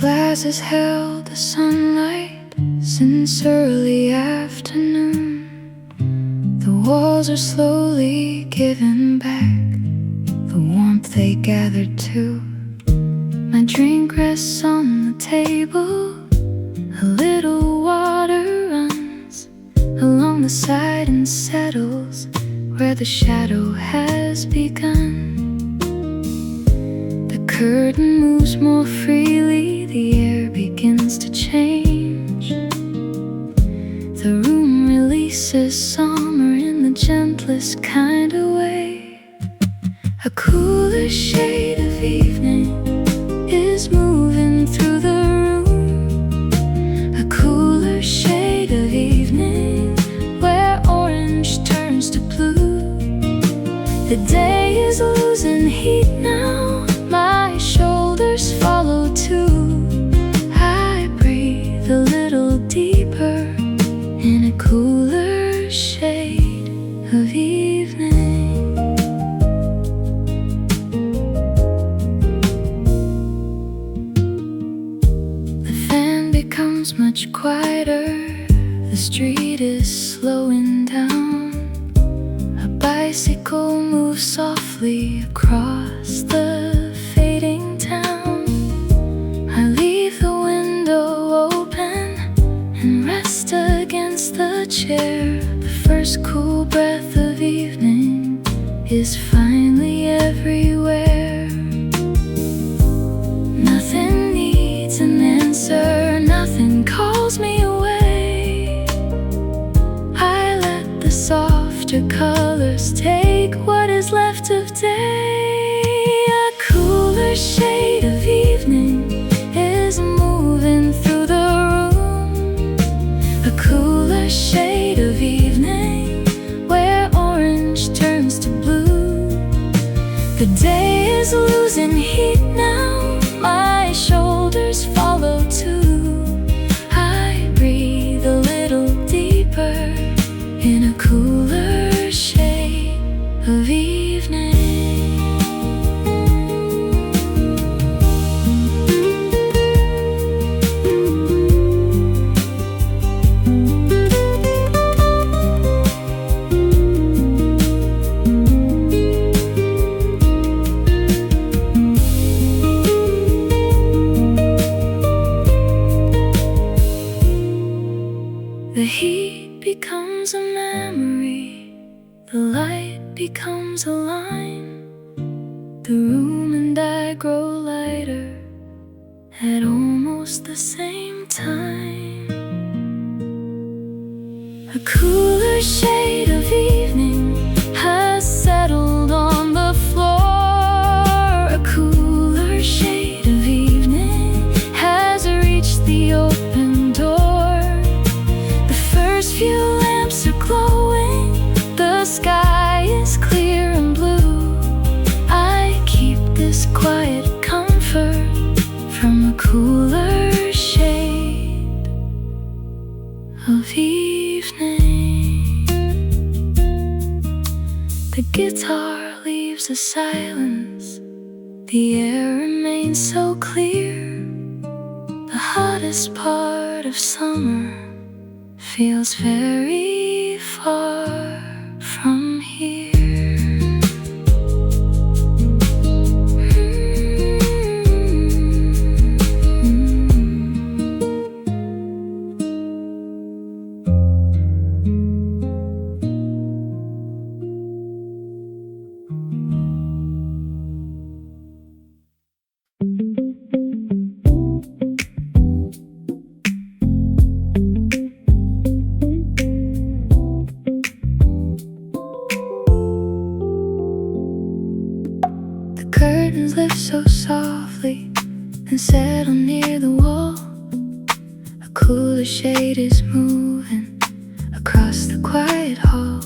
glass has held the sunlight since early afternoon. The walls are slowly giving back the warmth they gathered to. My drink rests on the table, a little water runs along the side and settles where the shadow has begun. The curtain moves more freely, the air begins to change. The room releases summer in the gentlest kind of way. A cooler shade of evening is moving through the room. A cooler shade of evening where orange turns to blue. The day is losing heat now, my shoulders follow too. I breathe a little deeper in a cooler shade of evening. The fan becomes much quieter, the street is slowing down. A bicycle moves softly across the fading town. I leave the window open and rest against the chair. The first cool breath of evening is finally everywhere. Nothing needs an answer, nothing calls me away. I let the softer colors take what is left of day. A cooler shade of evening is moving through the room. A cooler shade of evening where orange turns to blue. The day is losing heat now, my shoulders follow too. I breathe a little deeper in a cooler shade of evening. The heat becomes a memory, the light becomes a line. The room and I grow lighter at almost the same time. A cooler shade of evening has settled on the floor. A cooler shade of evening has reached the open door. The first few lamps are glowing, the sky is clear and blue. I keep this quiet comfort from a cooler shade of evening. The guitar leaves a silence, the air remains so clear. The hottest part of summer feels very far from here. Curtains lift so softly and settle near the wall. A cooler shade is moving across the quiet hall.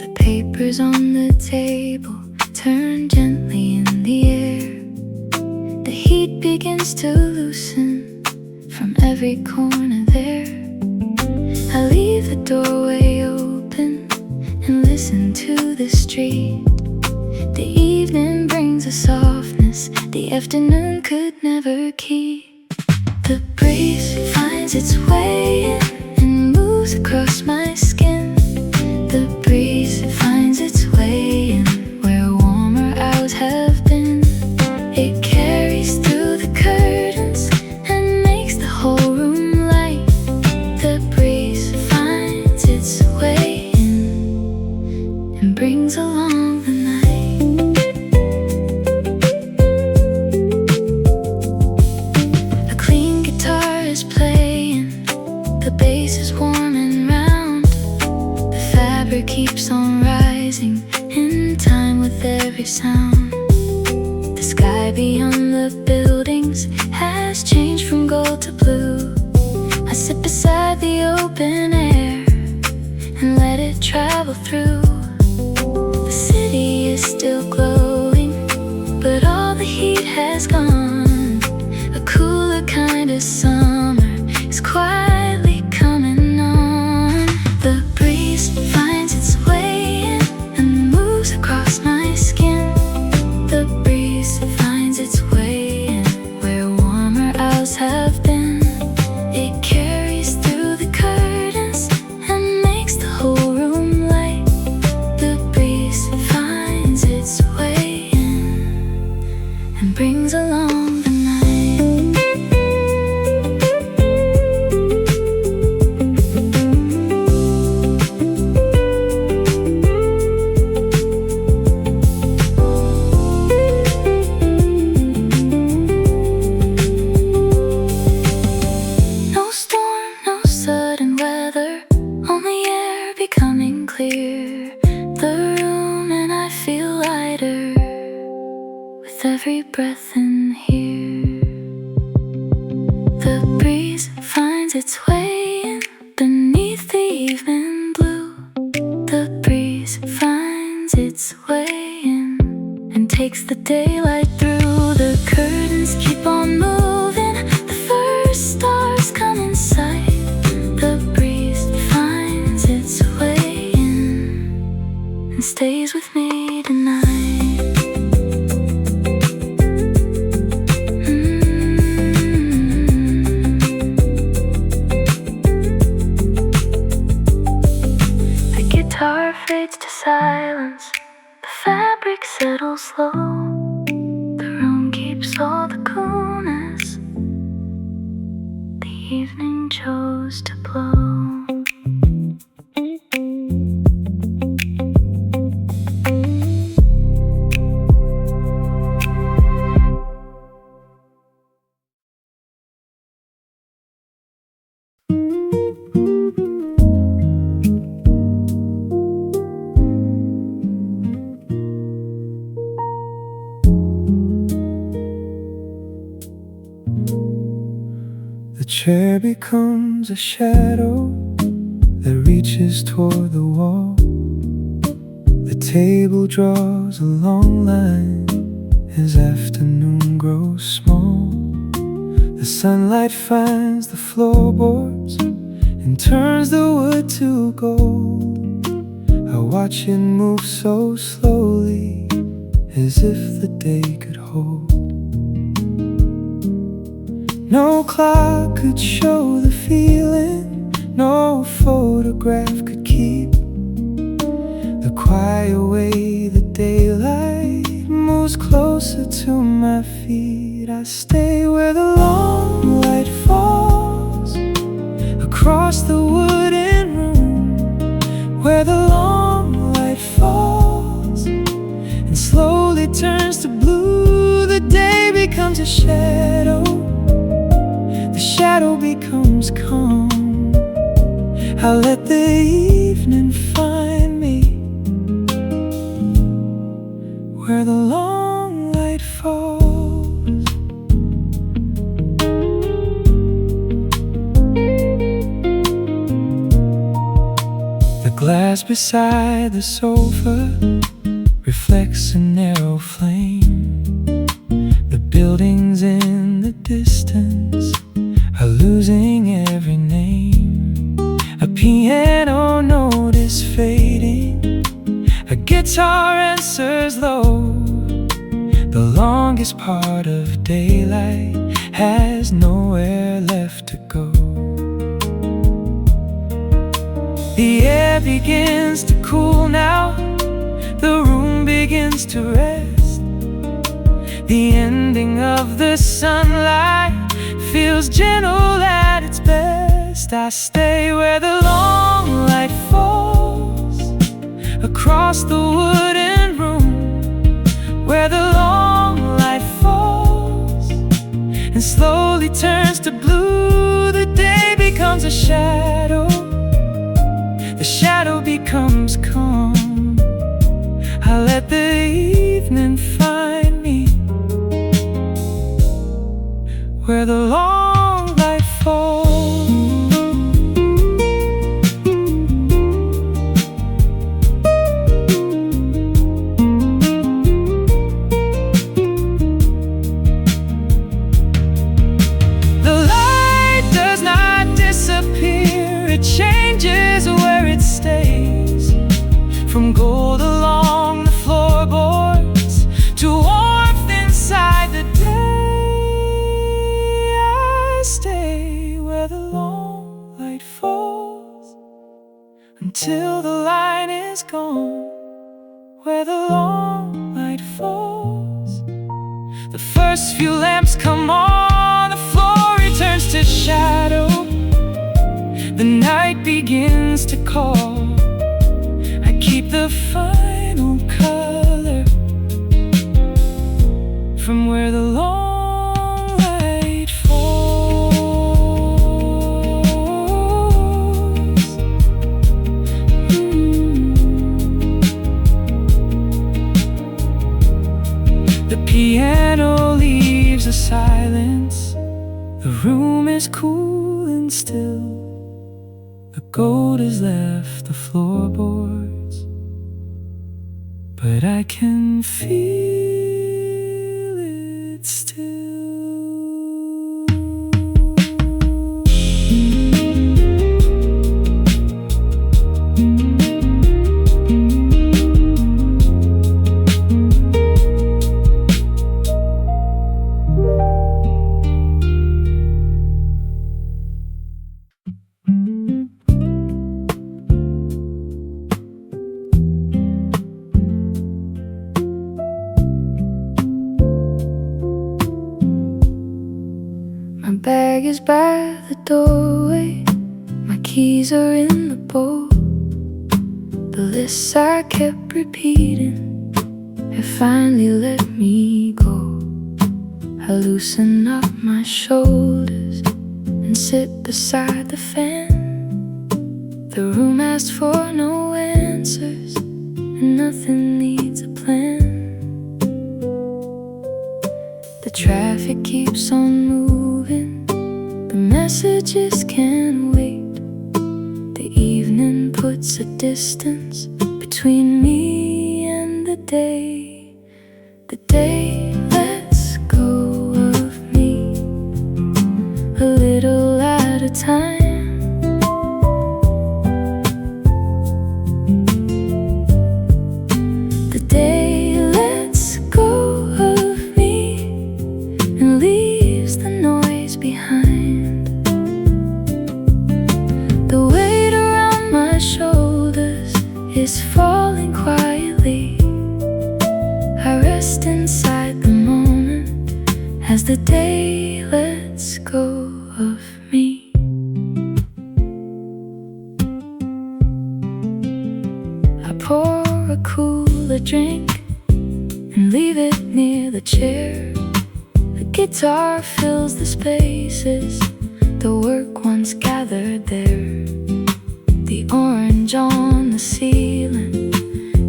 The papers on the table turn gently in the air. The heat begins to loosen from every corner there. I leave the doorway open and listen to the street. The evening brings a softness the afternoon could never keep. The breeze finds its way in and moves across my skin. The breeze finds its way in where warmer hours have been. It carries through the curtains and makes the whole room light. The breeze finds its way in and brings along the night. A clean guitar is playing, the bass is warm and round. The fabric keeps on rising in time with every sound. The sky beyond the buildings has changed from gold to blue. I sit beside the open air and let it travel through. The city is still glowing, but all the heat has gone. A cooler kind of summer is quietly coming on. The breeze finds its way in and moves across my skin. The breeze finds its way in where warmer hours have been. It carries through the curtains and makes the whole room light. The breeze finds its way in and brings along the night. No storm, no sudden weather, only air becoming clear. The room and I feel lighter with every breath in here. The breeze finds its way in beneath the evening blue. The breeze finds its way in and takes the daylight through. The curtains keep on moving, the first stars come in sight. The breeze finds its way in and stays with me tonight. The guitar fades to silence, the fabric settles slow. The room keeps all the coolness the evening chose to blow. The chair becomes a shadow that reaches toward the wall. The table draws a long line as afternoon grows small. The sunlight finds the floorboards and turns the wood to gold. I watch it move so slowly, as if the day could hold. No clock could show the feeling, no photograph could keep the quiet way the daylight moves closer to my feet. I stay where the long light falls across the wooden room, where the long light falls and slowly turns to blue. The day becomes a shadow, the shadow becomes calm. I let the evening find me where the long light falls. The glass beside the sofa reflects a narrow flame. The buildings in the distance are losing every name. A piano note is fading, a guitar answers low. The longest part of daylight has nowhere left to go. The air begins to cool now, the room begins to rest. The ending of the sunlight feels gentle at its best. I stay where the long light falls across the wooden room, where the long light falls and slowly turns to blue. The day becomes a shadow, the shadow becomes calm. I let the evening find me where the long light falls. The light does not disappear, it changes where it stays. From gold along the floorboards to warmth inside the day, I stay where the long light falls until the light is gone. Where the long light falls, the first few lamps come on, the floor returns to shadow, the night begins to call. I keep the final color from where the long light falls. The piano leaves a silence, the room is cool and still. The gold has left the floorboards, but I can feel it still. My bag is by the doorway, my keys are in the bowl. The lists I kept repeating have finally let me go. I loosen up my shoulders and sit beside the fan. The room asked for no answers, and nothing needs a plan. The traffic keeps on moving, the messages can't wait. The evening puts a distance between me and the day. The day lets go of me a little at a time. The day lets go of me and leaves the noise behind. The weight around my shoulders is falling quietly. I rest inside the moment as the day lets go of me. I pour a cooler drink and leave it near the chair. The guitar fills the spaces the work once gathered there. The orange on the ceiling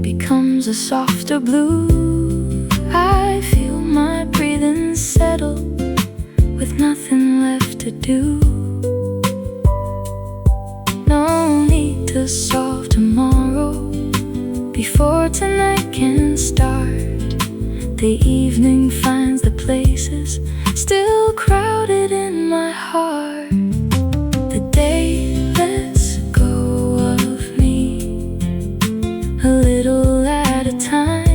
becomes a softer blue. I feel my breathing settle with nothing left to do. No need to solve tomorrow before tonight can start. The evening finds the places still crowded in my heart. The day lets go of me a little at a time.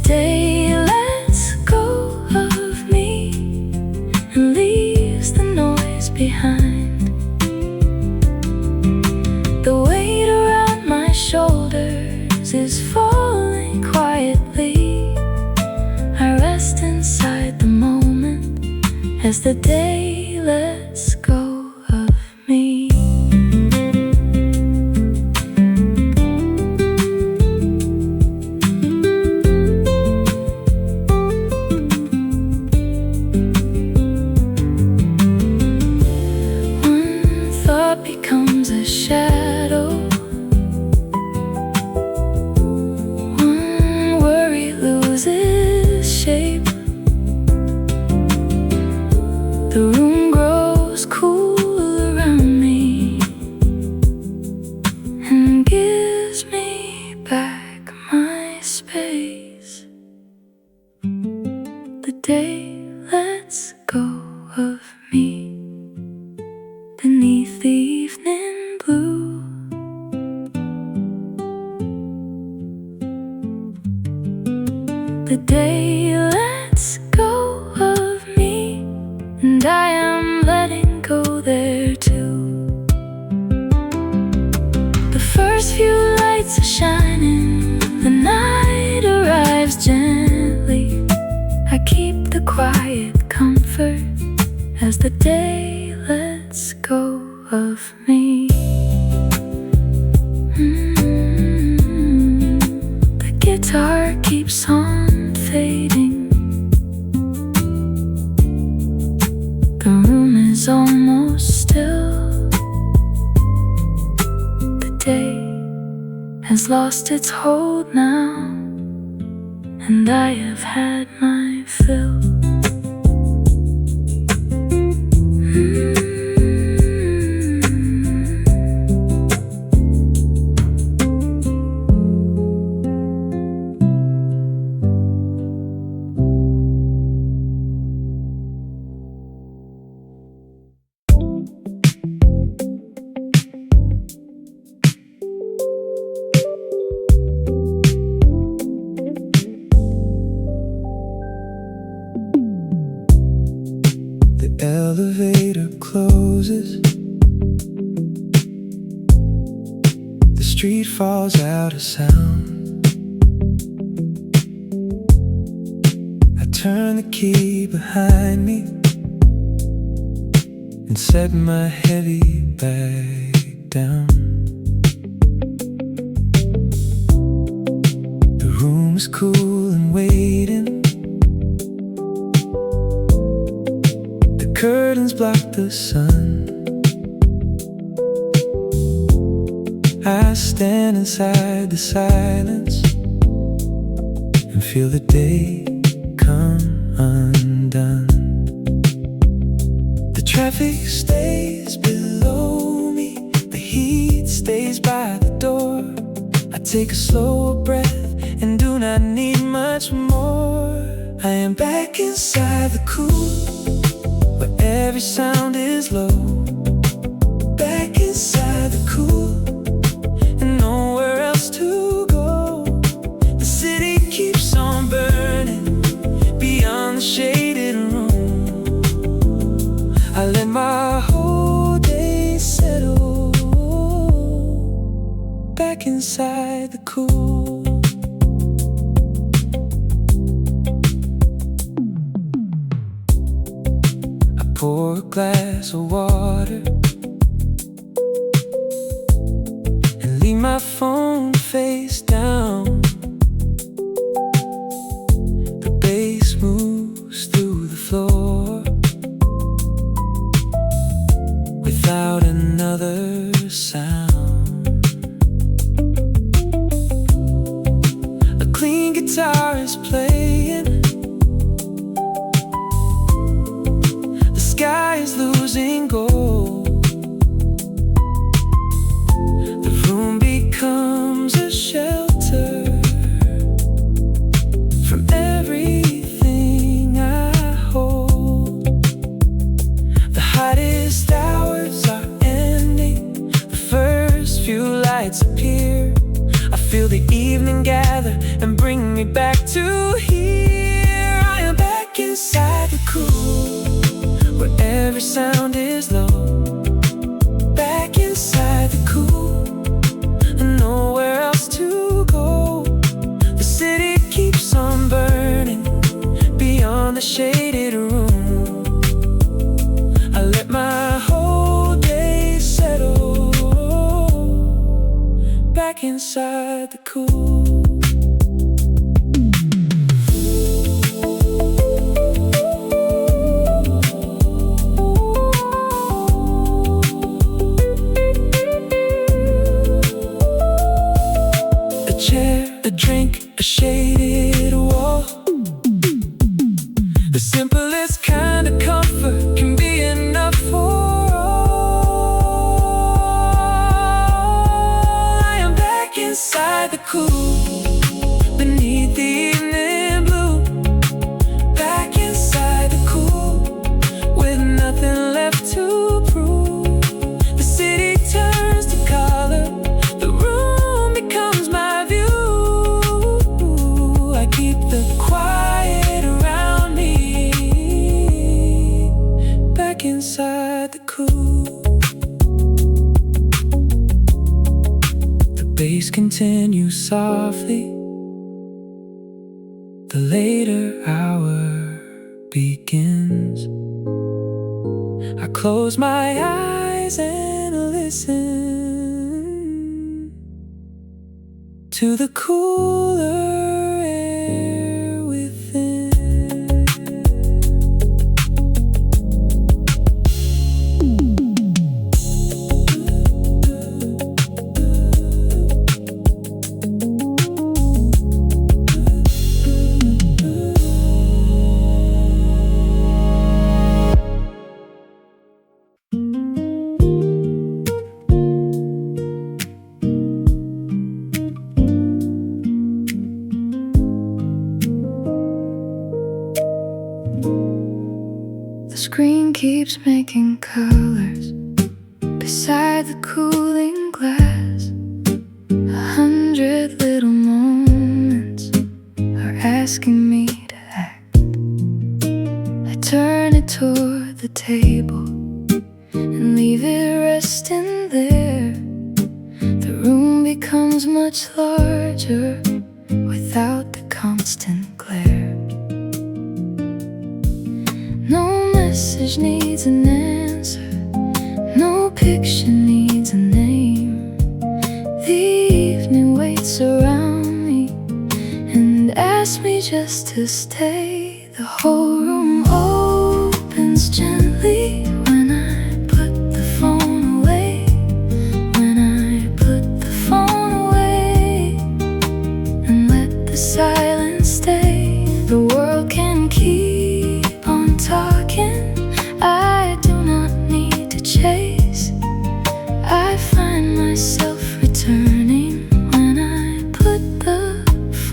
day lets go of me and leaves the noise behind. The weight around my shoulders is falling quietly. I rest inside the moment as the day lets go of me. One thought becomes a shadow. One worry loses shape. The room grows cool around me and gives me back my space. The day lets go of me beneath the evening blue. The day lets go of me, and I am letting go there too. The first few lights are shining, the night arrives gently. I keep the quiet comfort as the day lets go of me. The guitar keeps on fading. The room is almost still. The day has lost its hold now, and I have had my fill. The elevator closes. The street falls out of sound. I turn the key behind me and set my heavy bag down. The room is cool and waiting. Curtains block the sun. I stand inside the silence and feel the day come undone. The traffic stays below me, the heat stays by the door. I take a slower breath and do not need much more. I am back inside the cool, where every sound is low. Back inside the cool, and nowhere else to go. The city keeps on burning beyond the shaded room. I let my whole day settle back inside the cool. Pour a glass of water and leave my phone face down. The bass moves through the floor without another sound. A clean guitar is playing. The sky is losing gold. The room becomes a shelter from everything I hold. The hottest hours are ending. The first few lights appear. I feel the evening gather and bring me back to here. I am back inside the cool, where every sound is low. Back inside the cool, and nowhere else to go. The city keeps on burning beyond the shaded room. I let my whole day settle back inside the cool. A chair, a drink, a shaded wall. The simplest kind of comfort can be enough for all. I am back inside the cool, beneath the evening blue. Back inside the cool, with nothing left to prove. The city turns to color, the room becomes my view. I keep the quiet around me, back inside the cool. The bass continues softly, the later hour begins. I close my eyes and listen to the cooler air within. The screen keeps making colors beside the cooling glass. 100 little moments are asking me to act. I turn it toward the table and leave it resting there. The room becomes much larger without the constant glare. No message needs an answer, no picture needs a name. The evening waits around me and asks me just to stay. The whole room opens gently when I put the phone away. When I put the phone away and let the silence stay. The world can keep on talking, I do not need to chase. I find myself returning when I put the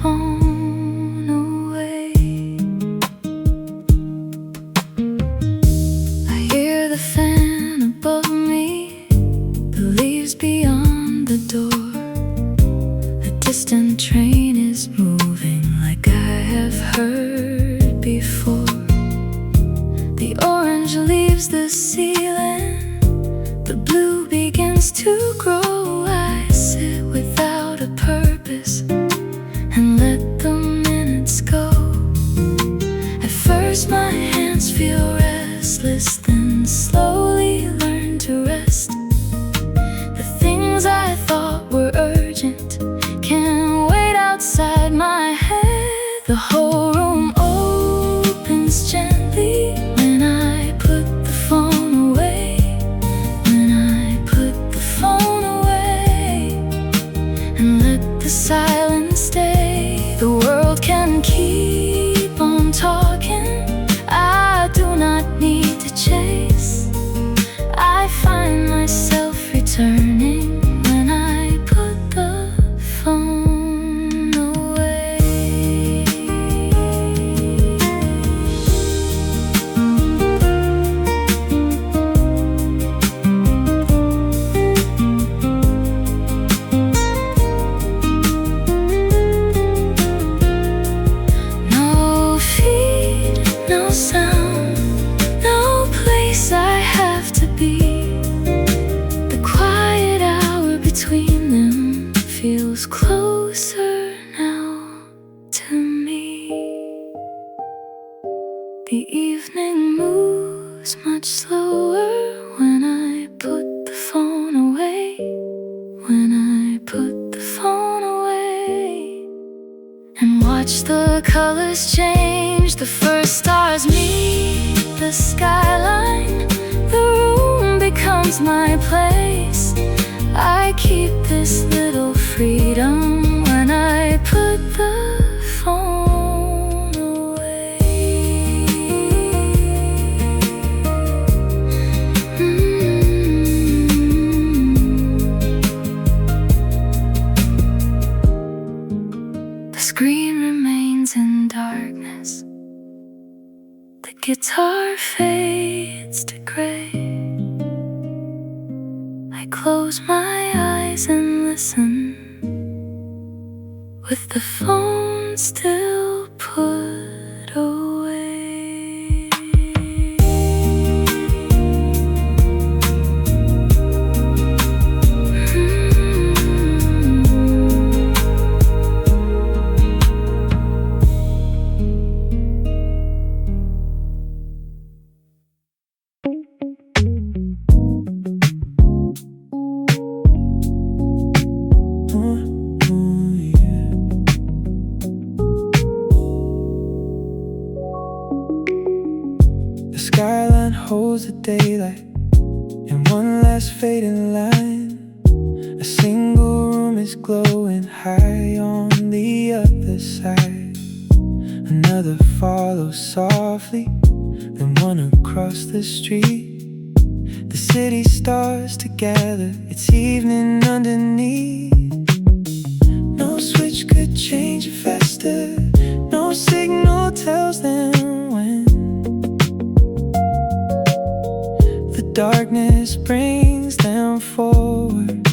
phone away. I hear the fan above me, the leaves beyond the door. A distant train is moving like I have heard before. The orange leaves the ceiling, the blue begins to grow. I sit without a purpose and let the minutes go. At first my hands feel restless, then slowly learn to rest. The things I thought were urgent can wait outside my head. The whole room opens gently when I put the phone away. When I put the phone away and let the silence stay. The world can keep on talking, I do not need to chase. I find myself returning when I put the phone away. The evening moves much slower when I put the phone away. When I put the phone away and watch the colors change. The first stars meet the skyline. The room becomes my place. I keep this little freedom when I put the phone away. The screen remains in darkness. The guitar fades to gray. I close my eyes and listen, with the phone still put away. The skyline holds the daylight in one last fading line. A single room is glowing high on the other side. Another follows softly, then one across the street. The city stars to gather, it's evening underneath. No switch could change it faster, no signal tells them when. The darkness brings them forward,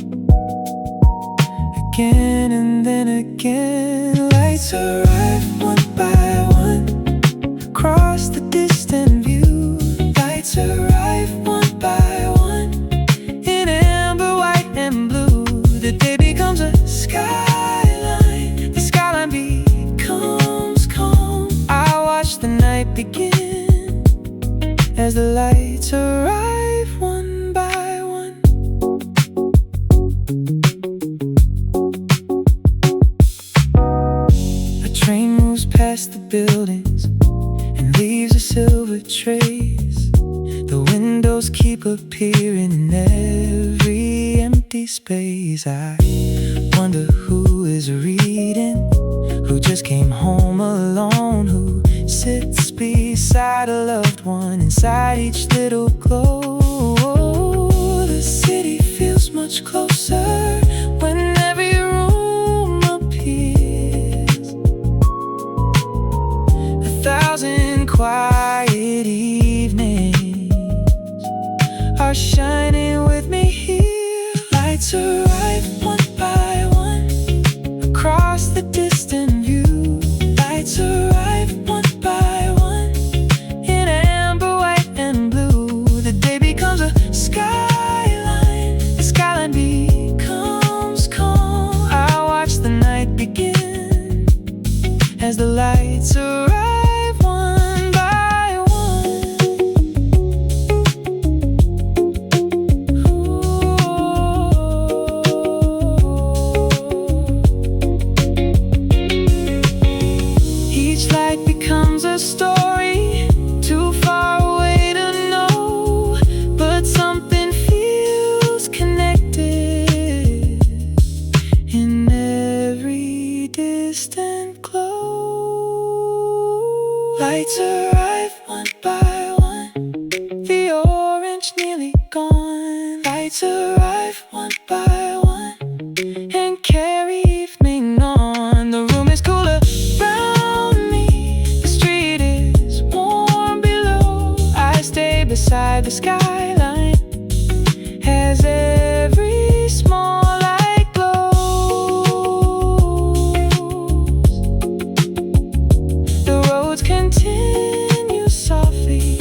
again and then again. Lights arrive one by one across the distant view. Lights arrive one by one in amber, white and blue. The day becomes a skyline. The skyline becomes calm. I watch the night begin as the lights arrive one by one. A train moves past the buildings and leaves a silver trace. The windows keep appearing in every empty space. I wonder who is reading, who just came home alone, who sits beside a loved one inside each little glow. The city feels much closer when every room appears. 1,000 quiet evenings are shining with me here. Lights arrive one by one across the distant view. Lights arrive one by one in amber, white and blue. The day becomes a skyline. The skyline becomes calm. I watch the night begin as the lights arrive one by one. Each light becomes a story, too far away to know, but something feels connected in every distant glow. Lights arrive one by one, the orange nearly gone. Lights arrive one by one and carry evening on. The room is cooler around me, the street is warm below. I stay beside the skyline as every small light glows. The roads continue softly,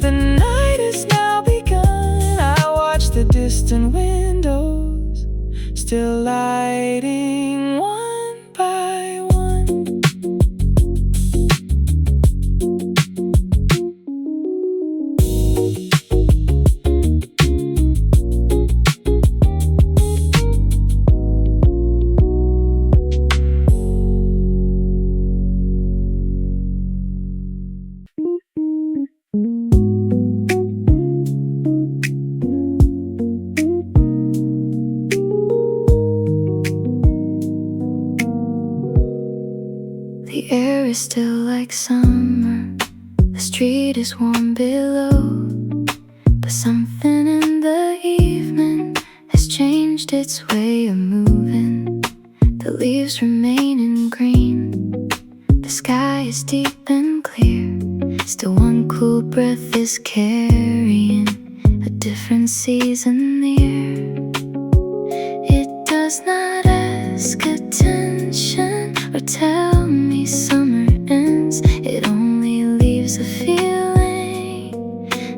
the night has now begun. I watch the distant windows still lighting one by one. The air is still like summer, the street is warm below. But something in the evening has changed its way of moving. The leaves remain in green, the sky is deep and clear. Still one cool breath is carrying a different season near. It does not ask attention or tell me summer ends. It only leaves a feeling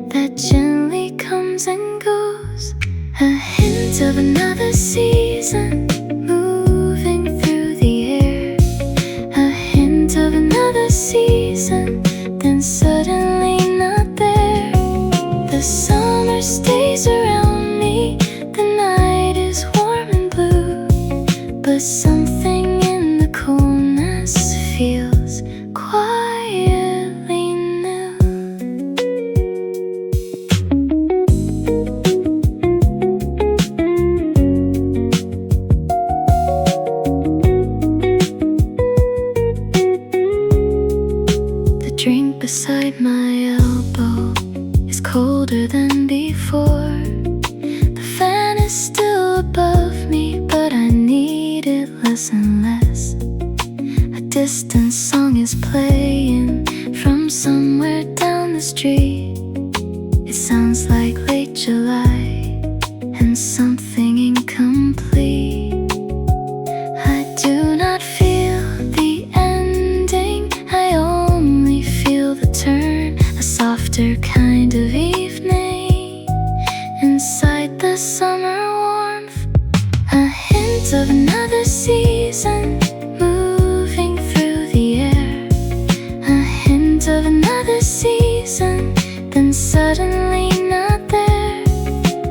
that gently comes and goes. A hint of another season moving through the air. A hint of another season, then suddenly not there. The summer stays around me, the night is warm and blue. But something in the coolness feels quietly new. The drink beside my elbow is colder than before. The fan is still above me, but I need it less and less. A distant song is playing from somewhere down the street. It sounds like late July and something incomplete. I do not feel the ending, I only feel the turn. A softer kind of evening inside the summer warmth. A hint of another season moving through the air. A hint of another season, then suddenly not there.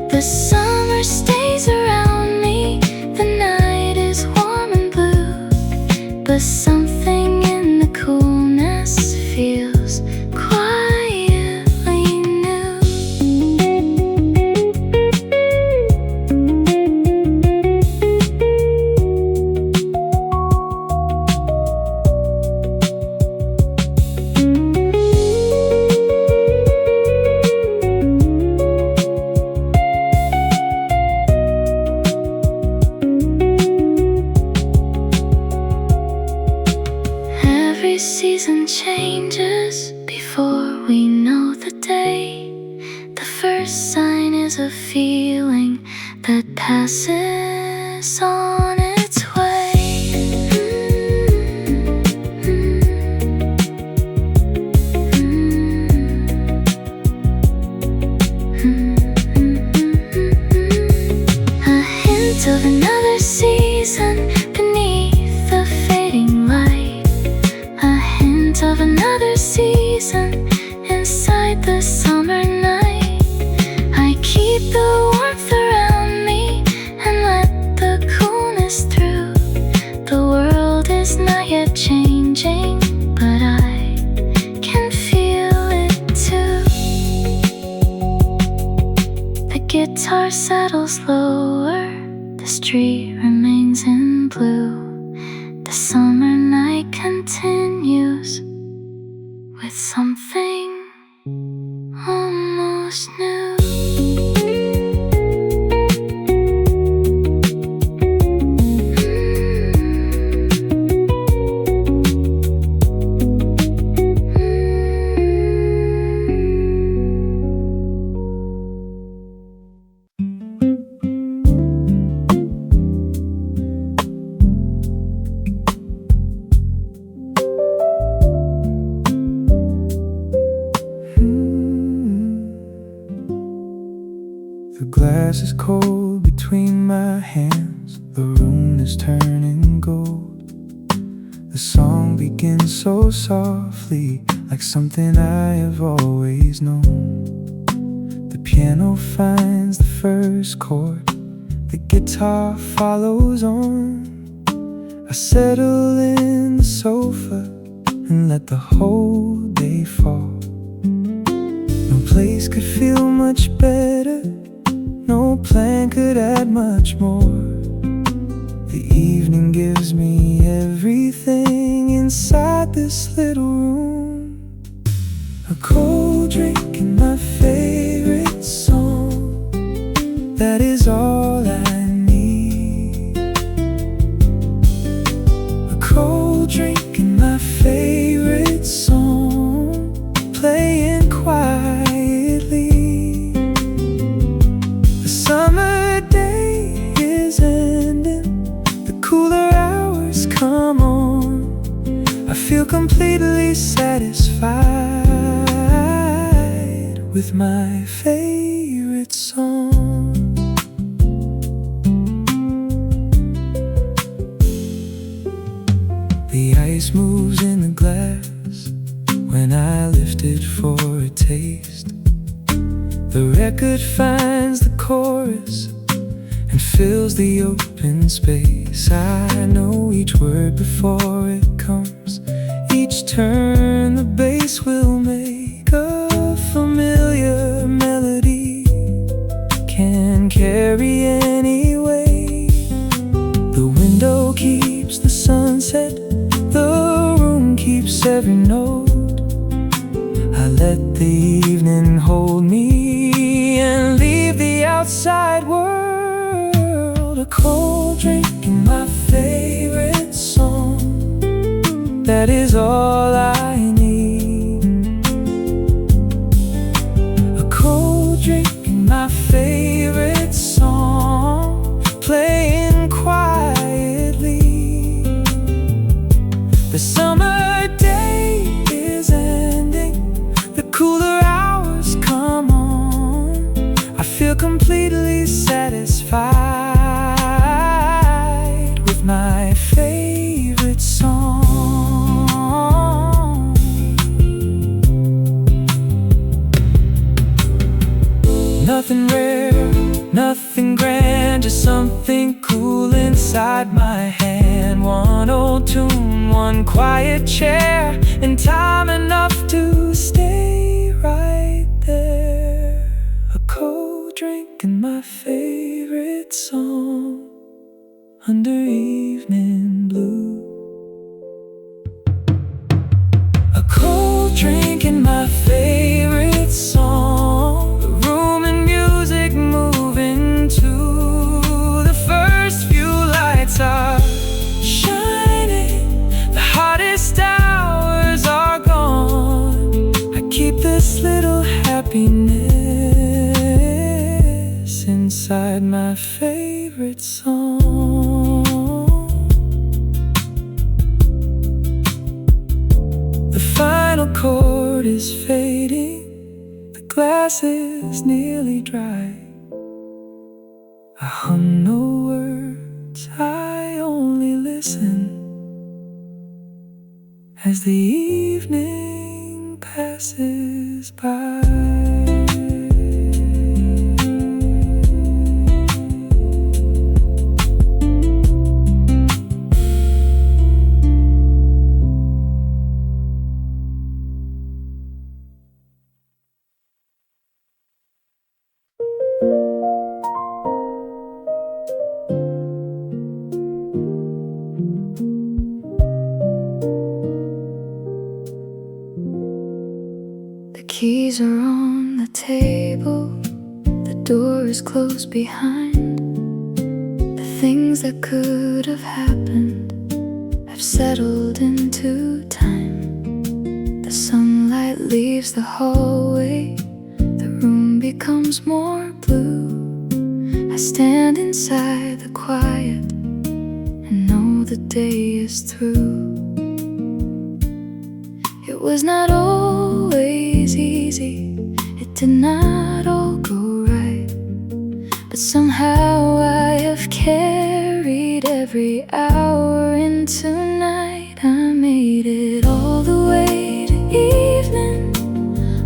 The summer stays around me, the night is warm and blue. But something in the coolness feels quietly new. Every season changes before we know the day. The first sign is a feeling that passes on its way. A hint of another season beneath the fading light. A hint of another season inside the summer night. I keep the warmth around me and let the coolness through. The world is not yet changing, but I can feel it too. The guitar settles lower, the street remains in blue. The summer night continues with something almost new. The glass is cold between my hands, the room is turning gold. The song begins so softly, like something I have always known. The piano finds the first chord, the guitar follows on. I settle in the sofa and let the whole day fall. No place could feel much better, no plan could add much more. The evening gives me everything inside this little room. A cold drink and my favorite song, that is all I need. A cold drink and my favorite song, playing quietly. The summer day is ending, the cooler hours come on. I feel completely satisfied with my favorite song. The ice moves in the glass when I lift it for a taste. The record finds the chorus and fills the open space. I know each word before it comes. Each turn the bass will make a familiar melody. Can carry any weight. The window keeps the sunset, the room keeps every note. I let the evening hold me and leave the outside world. A cold drink and my favorite song, that is all I need. A cold drink and my favorite song, playing quietly. The summer day is ending, the cooler hours come on. I feel completely satisfied with my favorite song. Nothing rare, nothing grand, just something cool inside my hand. One old tune, one quiet chair, and time enough to stay right there. A cold drink and my favorite song under evening blue. A cold drink and my favorite song, the room and music moving to the first few lights are shining. The hottest hours are gone. I keep this little happiness inside my favorite song. The final chord is fading, the glass is nearly dry. I hum no words, I only listen as the evening passes by. The keys are on the table, the door is closed behind. The things that could have happened have settled into time. The sunlight leaves the hallway, the room becomes more blue. I stand inside the quiet and know the day is through. It was not always easy, it did not all go right, but somehow I have carried every hour into night. I made it all the way to evening,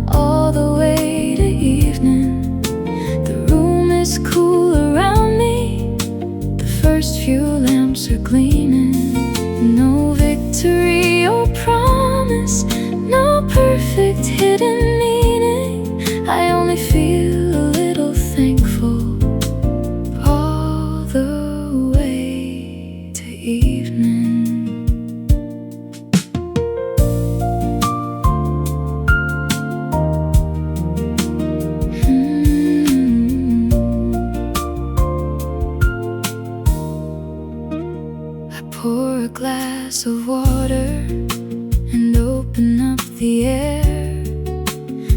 all the way to evening. The room is cool around me, the first few lamps are gleaming. No victory or promise, no perfect hidden meaning. I only feel a little thankful all the way to water and open up the air.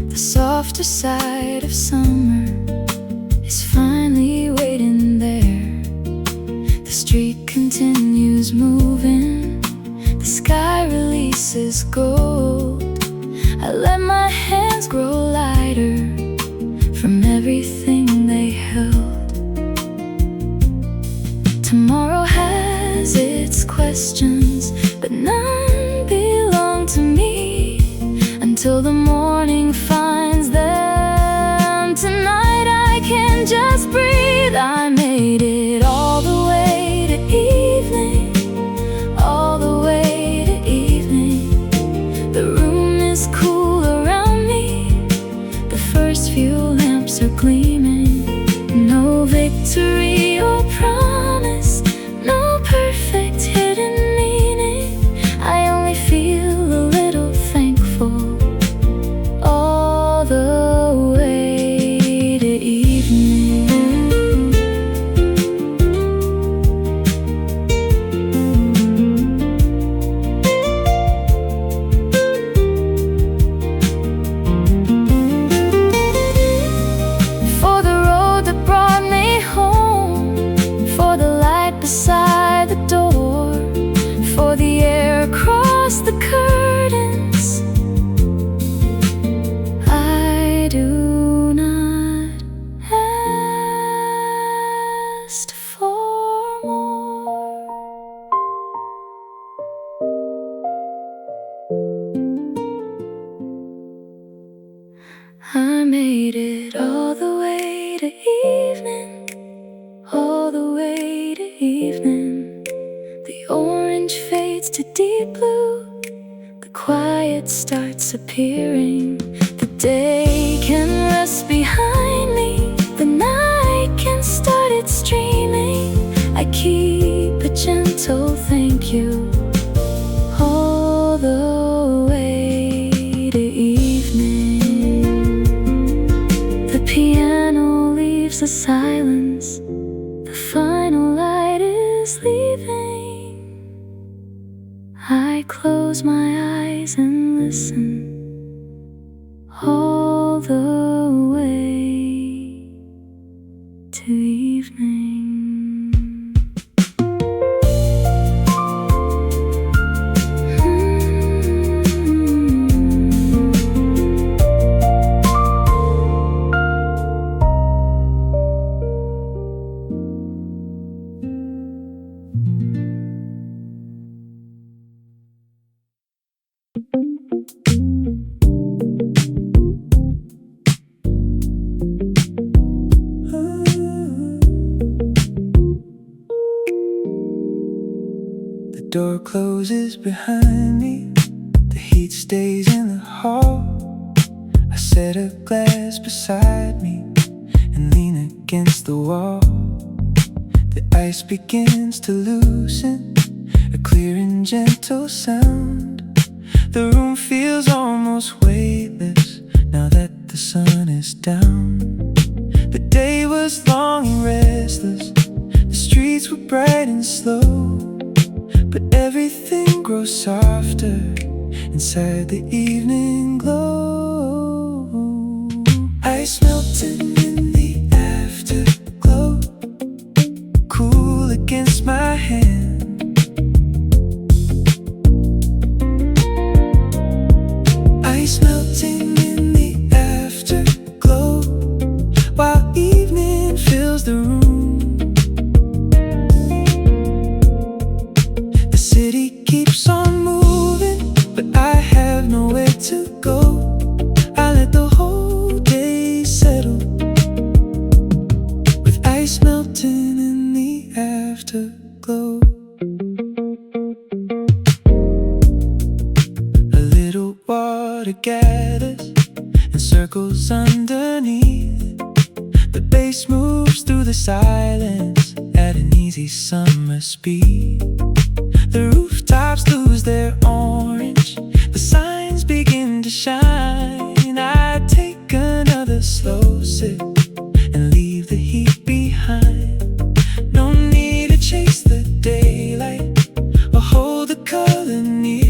The softer side of summer is finally waiting there. The street continues moving, the sky releases gold. I let my hands grow lighter from everything they held. Tomorrow has its questions, but none belong to me until the morning finds them. Tonight I can just breathe. I made it all the way to evening, all the way to evening. The room is cool around me, the first few lamps are gleaming. No victory or promise, no perfect hidden meaning. I only feel a little thankful all the way to evening. For the road that brought me home, for the light beside the door, for the air across the curtains, I do not ask for more. I made it all the way to evening, all the way to evening. The orange fades to deep blue, the quiet starts appearing. The day can rest behind me, the night can start its streaming. I keep a gentle thank you all the way to evening. The piano leaves a silence, the final light is leaving. I close my eyes and listen all the way to evening. The door closes behind me, the heat stays in the hall. I set a glass beside me and lean against the wall. The ice begins to loosen, a clear and gentle sound. The room feels almost weightless now that the sun is down. The day was long and restless, the streets were bright and slow, but everything grows softer inside the evening glow. Ice melting in the afterglow, cool against my hand. Ice melting in the afterglow, while evening fills the room. The city keeps on moving, but I have nowhere to go. I let the whole day settle, with ice melting in the afterglow. A little water gathers and circles underneath. The bass moves through the silence at an easy summer speed. The rooftops lose their orange, the signs begin to shine. I take another slow sip and leave the heat behind. No need to chase the daylight or hold the color near.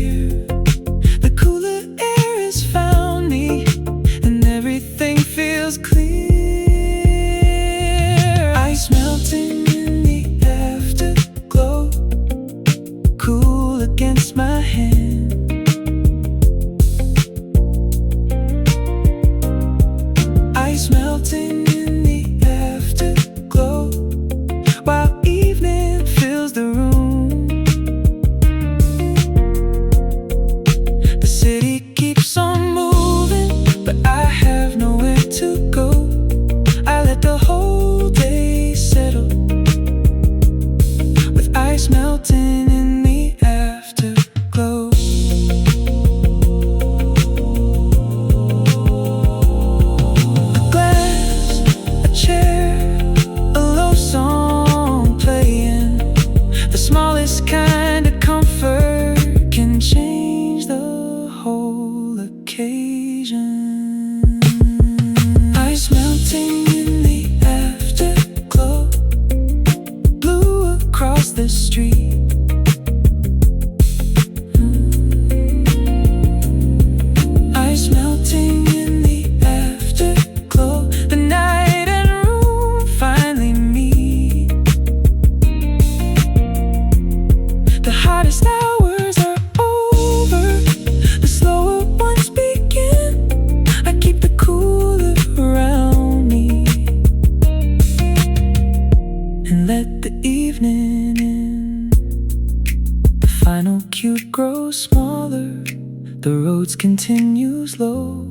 The roads continue slow.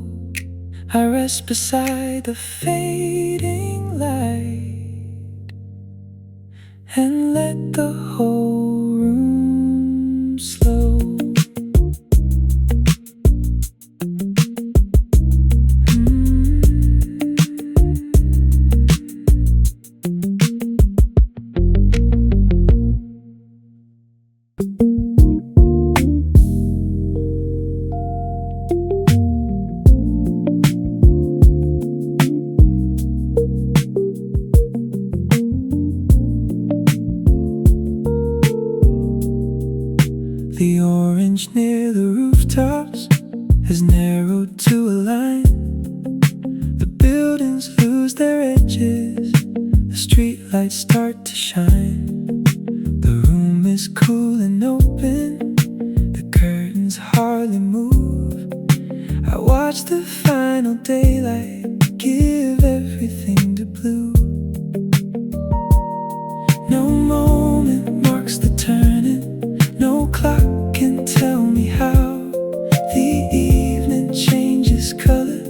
I rest beside the fading light and let the whole room slow. The orange near the rooftops has narrowed to a line. The buildings lose their edges, the streetlights start to shine. The room is cool and open, the curtains hardly move. I watch the final daylight give everything to blue. No moment marks the turning, no clock can tell me how. The evening changes color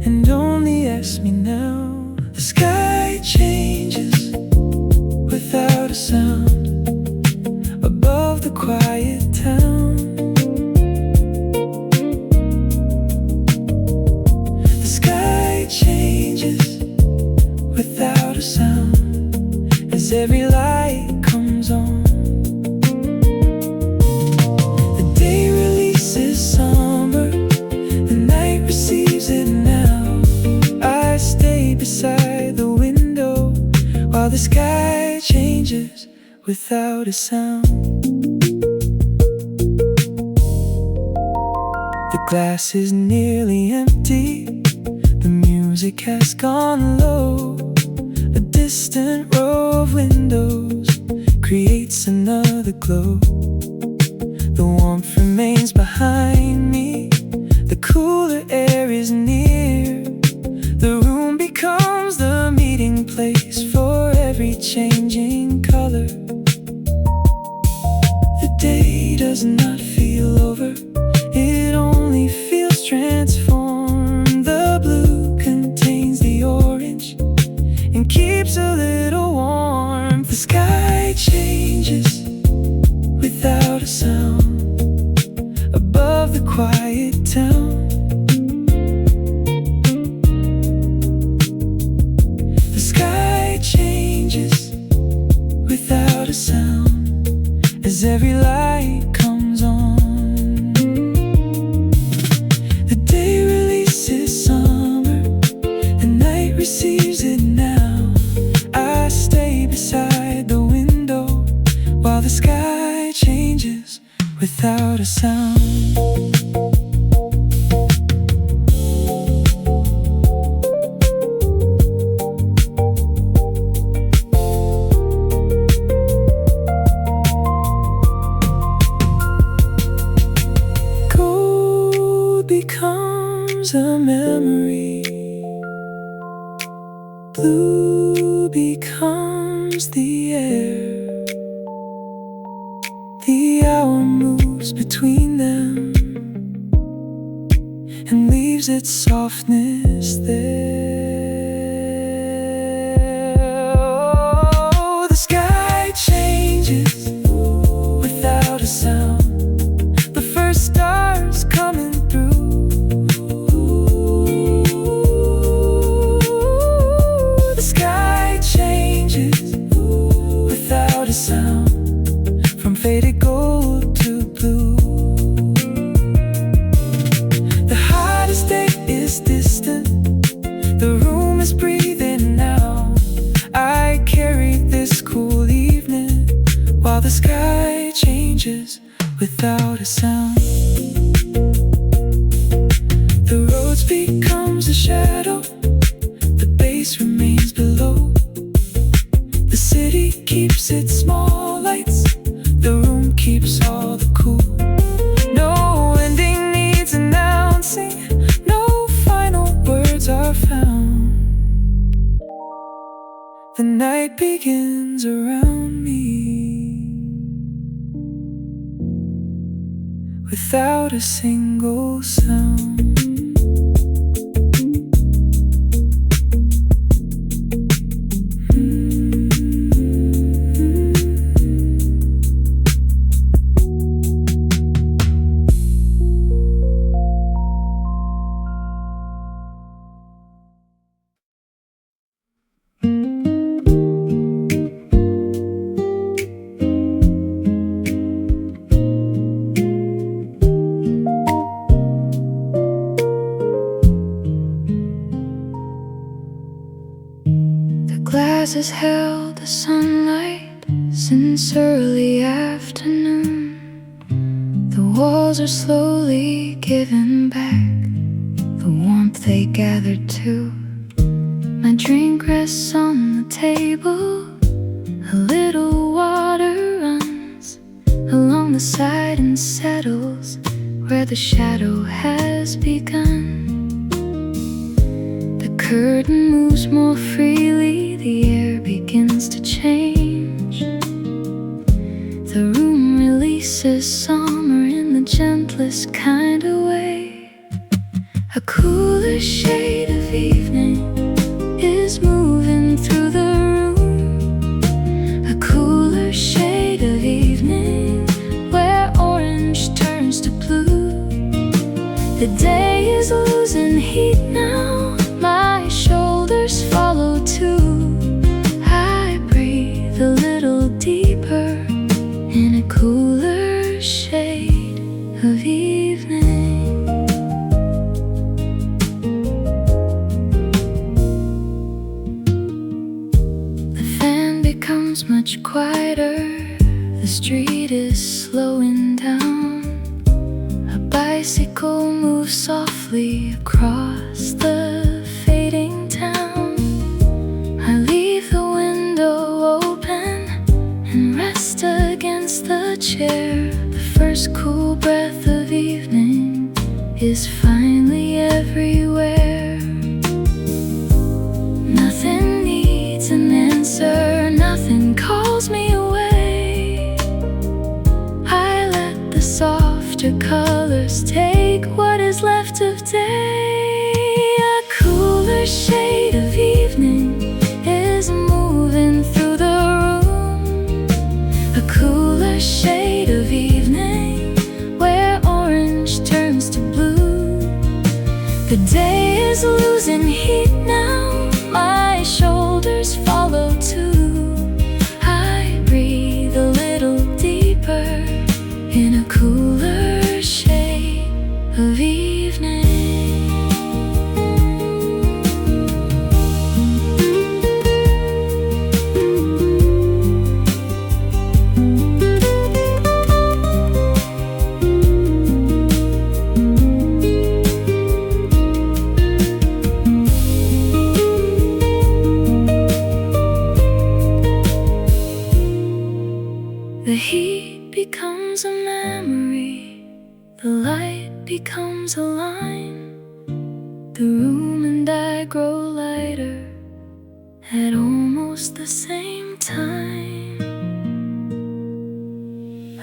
and only asks me now. The sky changes without a sound above the quiet town. The sky changes without a sound as every light comes on. Beside the window while the sky changes without a sound. The glass is nearly empty, the music has gone low. A distant row of windows creates another glow. The warmth remains behind me, the cooler air is near. The room becomes the meeting place for every changing color. The day does not feel over, it only feels transformed. The blue contains the orange and keeps a little warm. The sky changes without a sound above the quiet town. Without a sound as every light comes on. The day releases summer, the night receives it now. I stay beside the window while the sky changes without a sound. Becomes a memory, blue becomes the air. The hour moves between them and leaves its softness there. Oh, the sky changes without a sound. The first stars coming through. Sound from faded gold to blue. The hottest day is distant, the room is breathing now. I carry this cool evening while the sky changes without a sound. The road becomes a shadow, the base remains below. The city keeps its small lights, the room keeps all the cool. No ending needs announcing, no final words are found. The night begins around me without a single sound. Has held the sunlight since early afternoon. The walls are slowly giving back the warmth they gathered to. My drink rests on the table, a little water runs along the side and settles where the shadow has begun. The curtain moves more freely, the air begins to change. The room releases summer in the gentlest kind of way. A cooler shade of evening is moving through the room. A cooler shade of evening where orange turns to blue. The day is losing heat now, my shoulders follow too. I breathe a little deeper in a cooler shade of evening. The fan becomes much quieter, the street is slowing down. A bicycle moves softly across the fading town. I leave the window open and rest against the chair. The first cool breath of evening is finally everywhere. Nothing needs an answer, nothing calls me away. I let the softer colors take what is left of day. A cooler shade of evening is moving through the room. A cooler shade of evening where orange turns to blue. The day is losing heat now, my shoulders follow too. I breathe a little deeper in a cooler shade of evening. The heat becomes a memory, the light becomes a line. The room and I grow lighter at almost the same time.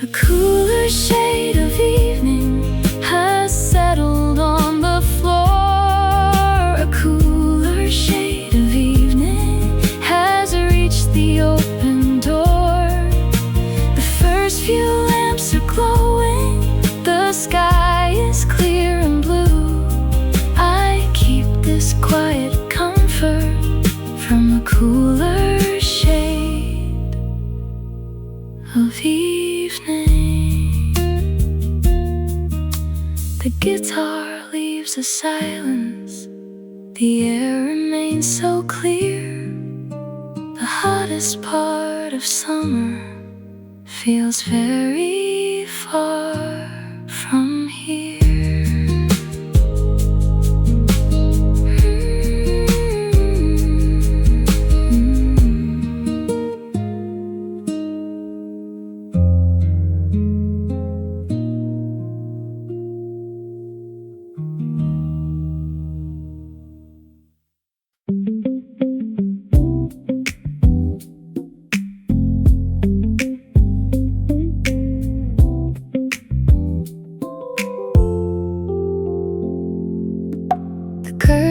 A cooler shade of evening has settled on the floor. A cooler shade of evening has reached the open door. First few lamps are glowing, the sky is clear and blue. I keep this quiet comfort from a cooler shade of evening. The guitar leaves a silence, the air remains so clear. The hottest part of summer feels very far from here.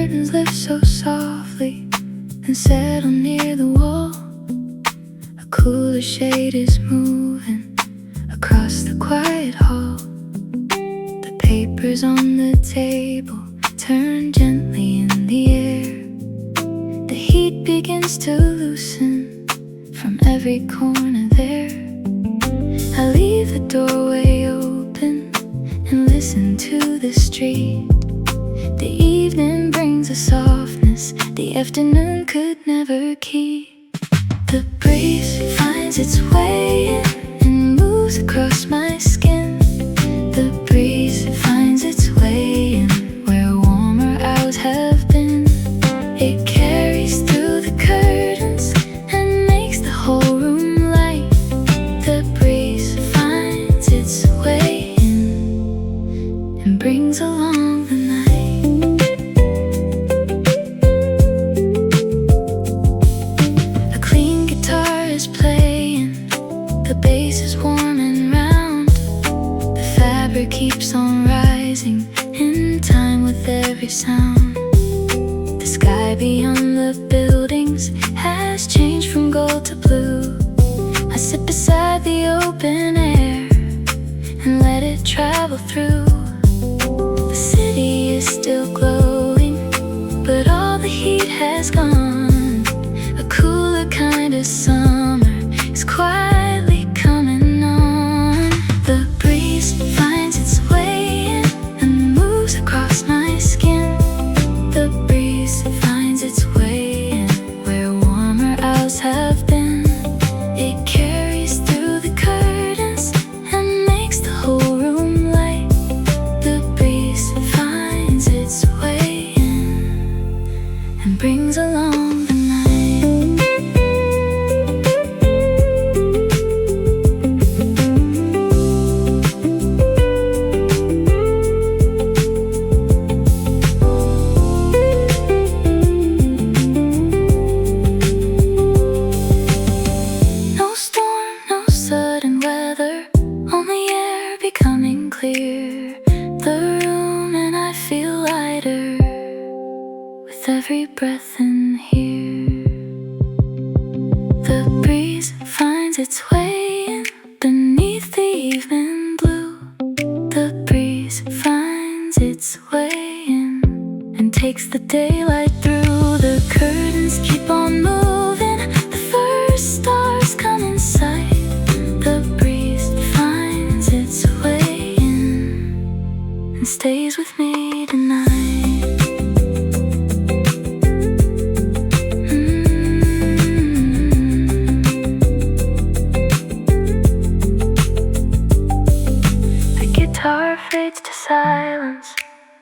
curtains lift so softly and settle near the wall. A cooler shade is moving across the quiet hall. The papers on the table turn gently in the air. The heat begins to loosen from every corner there. I leave the doorway open and listen to the street. The evening brings a softness the afternoon could never keep. The breeze finds its way in and moves across my skin. The breeze finds its way in where warmer hours have been. It carries through the curtains and makes the whole room light. The breeze finds its way in and brings along the night. A clean guitar is playing, the bass is warm and round. The fabric keeps on rising in time with every sound. The sky beyond the buildings has changed from gold to blue. I sit beside the open air and let it travel through. The city is still glowing, but all the heat has gone. A cooler kind of summer is quietly coming on. The breeze finds its way in and moves across my skin. The breeze finds its way in where warmer hours have been. It carries through the curtains and makes the whole room light. The breeze finds its way in and brings along the night. No storm, no sudden weather, only air becoming clear. The room and I feel lighter with every breath in here. The breeze finds its way in beneath the evening blue. The breeze finds its way in and takes the daylight through. The curtains keep on moving, the first stars come in sight. The breeze finds its way in and stays with me tonight. The guitar fades to silence,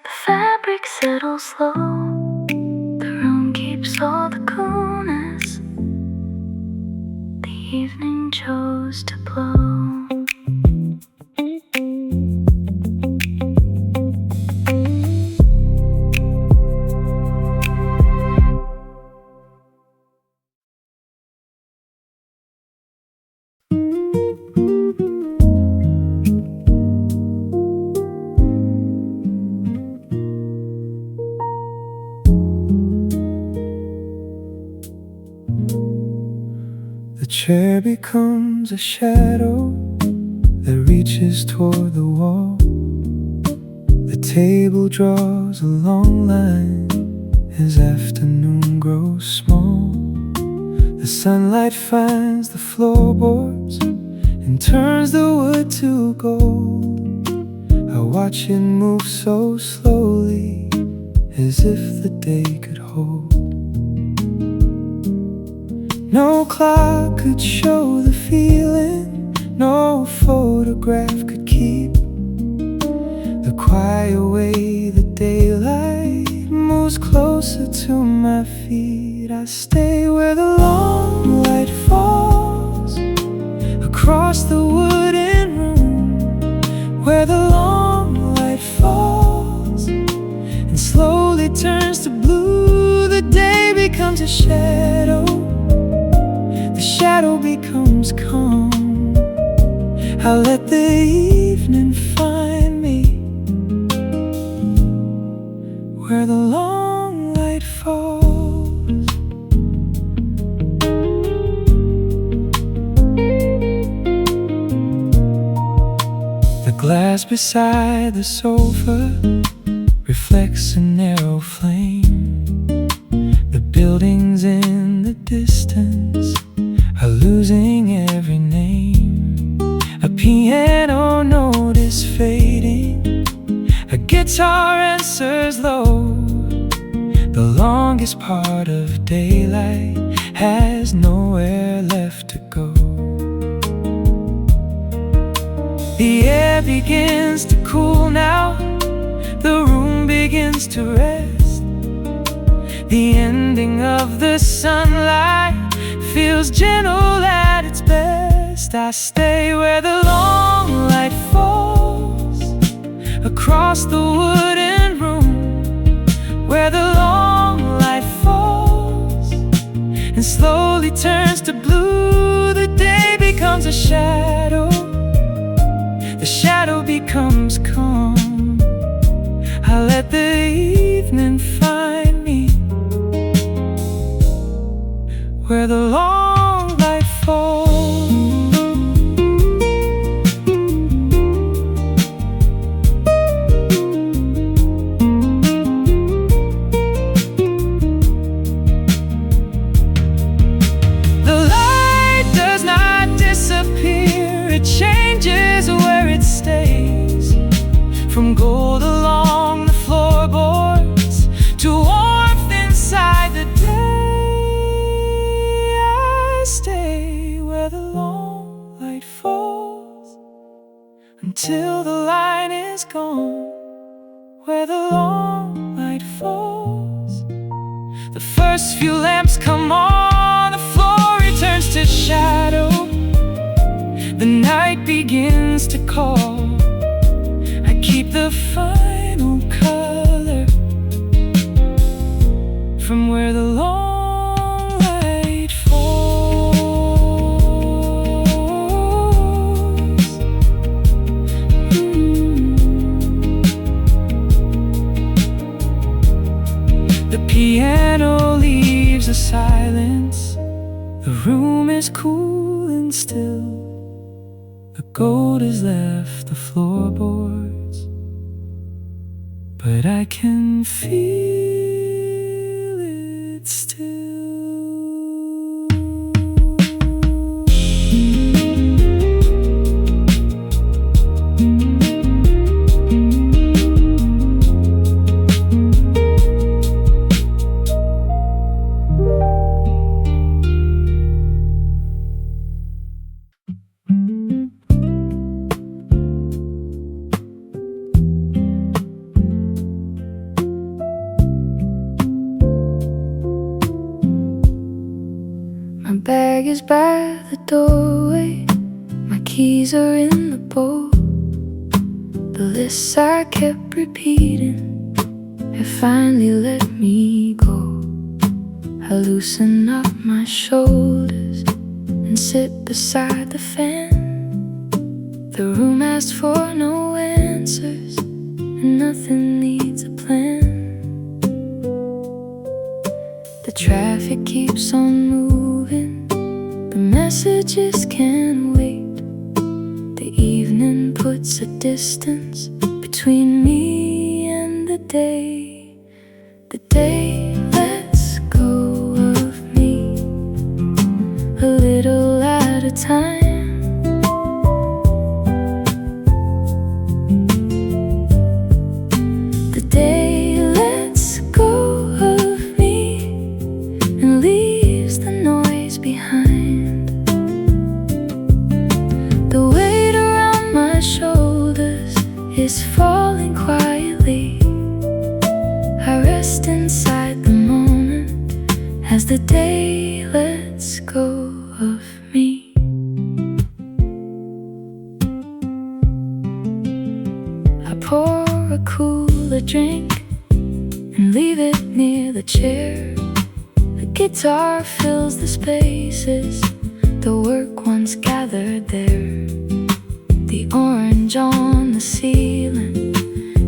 the fabric settles slow. The room keeps all the coolness the evening chose to blow. The chair becomes a shadow that reaches toward the wall. The table draws a long line as afternoon grows small. The sunlight finds the floorboards and turns the wood to gold. I watch it move so slowly, as if the day could hold. No clock could show the feeling, no photograph could keep the quiet way the daylight moves closer to my feet. I stay where the long light falls across the wooden room, where the long light falls and slowly turns to blue. The day becomes a shadow, the shadow becomes calm. I let the evening find me where the long light beside the sofa reflects a narrow flame. The buildings in the distance are losing every name. A piano note is fading, a guitar answers low. The longest part of daylight has nowhere left to go. The air begins to cool now, the room begins to rest. The ending of the sunlight feels gentle at its best. I stay where the long light falls across the wooden room, where the long light falls and slowly turns to blue. The day becomes a shadow, the shadow becomes calm. I let the evening find me where the long light falls. The light does not disappear, it changes where it stays. From gold along the floorboards to warmth inside the day. I stay where the long light falls until the line is gone. Where the long light falls, the first few lamps come on, the floor returns to shadow. The night begins to call. I keep the final color from where the long light falls. The piano leaves a silence. The room is cool and still. The gold has left the floorboards, but I can feel it still. My bag is by the doorway, my keys are in the bowl. The lists I kept repeating have finally let me go. I loosen up my shoulders and sit beside the fan. The room asked for no answers, and nothing needs a plan. The traffic keeps on moving, the messages can't wait. The evening puts a distance between me and the day. The day lets go of me a little at a time. The day lets go of me and leaves the noise behind. The weight around my shoulders is falling quietly. I rest inside the moment as the day lets go of me. I pour a cooler drink and leave it near the chair. The guitar fills the spaces the work once gathered there. The orange on the ceiling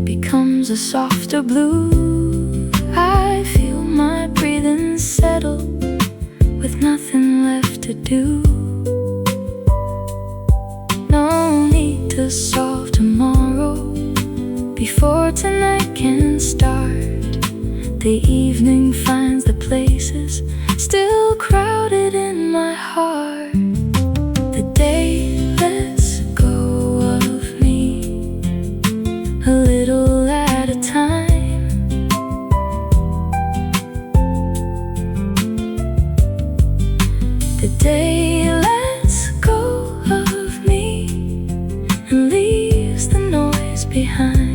becomes a softer blue. I feel my breathing settle with nothing left to do. No need to solve tomorrow, before tonight can start. The evening finds the places still crowded in my heart. The day lets go of me, a little at a time. The day lets go of me and leaves the noise behind.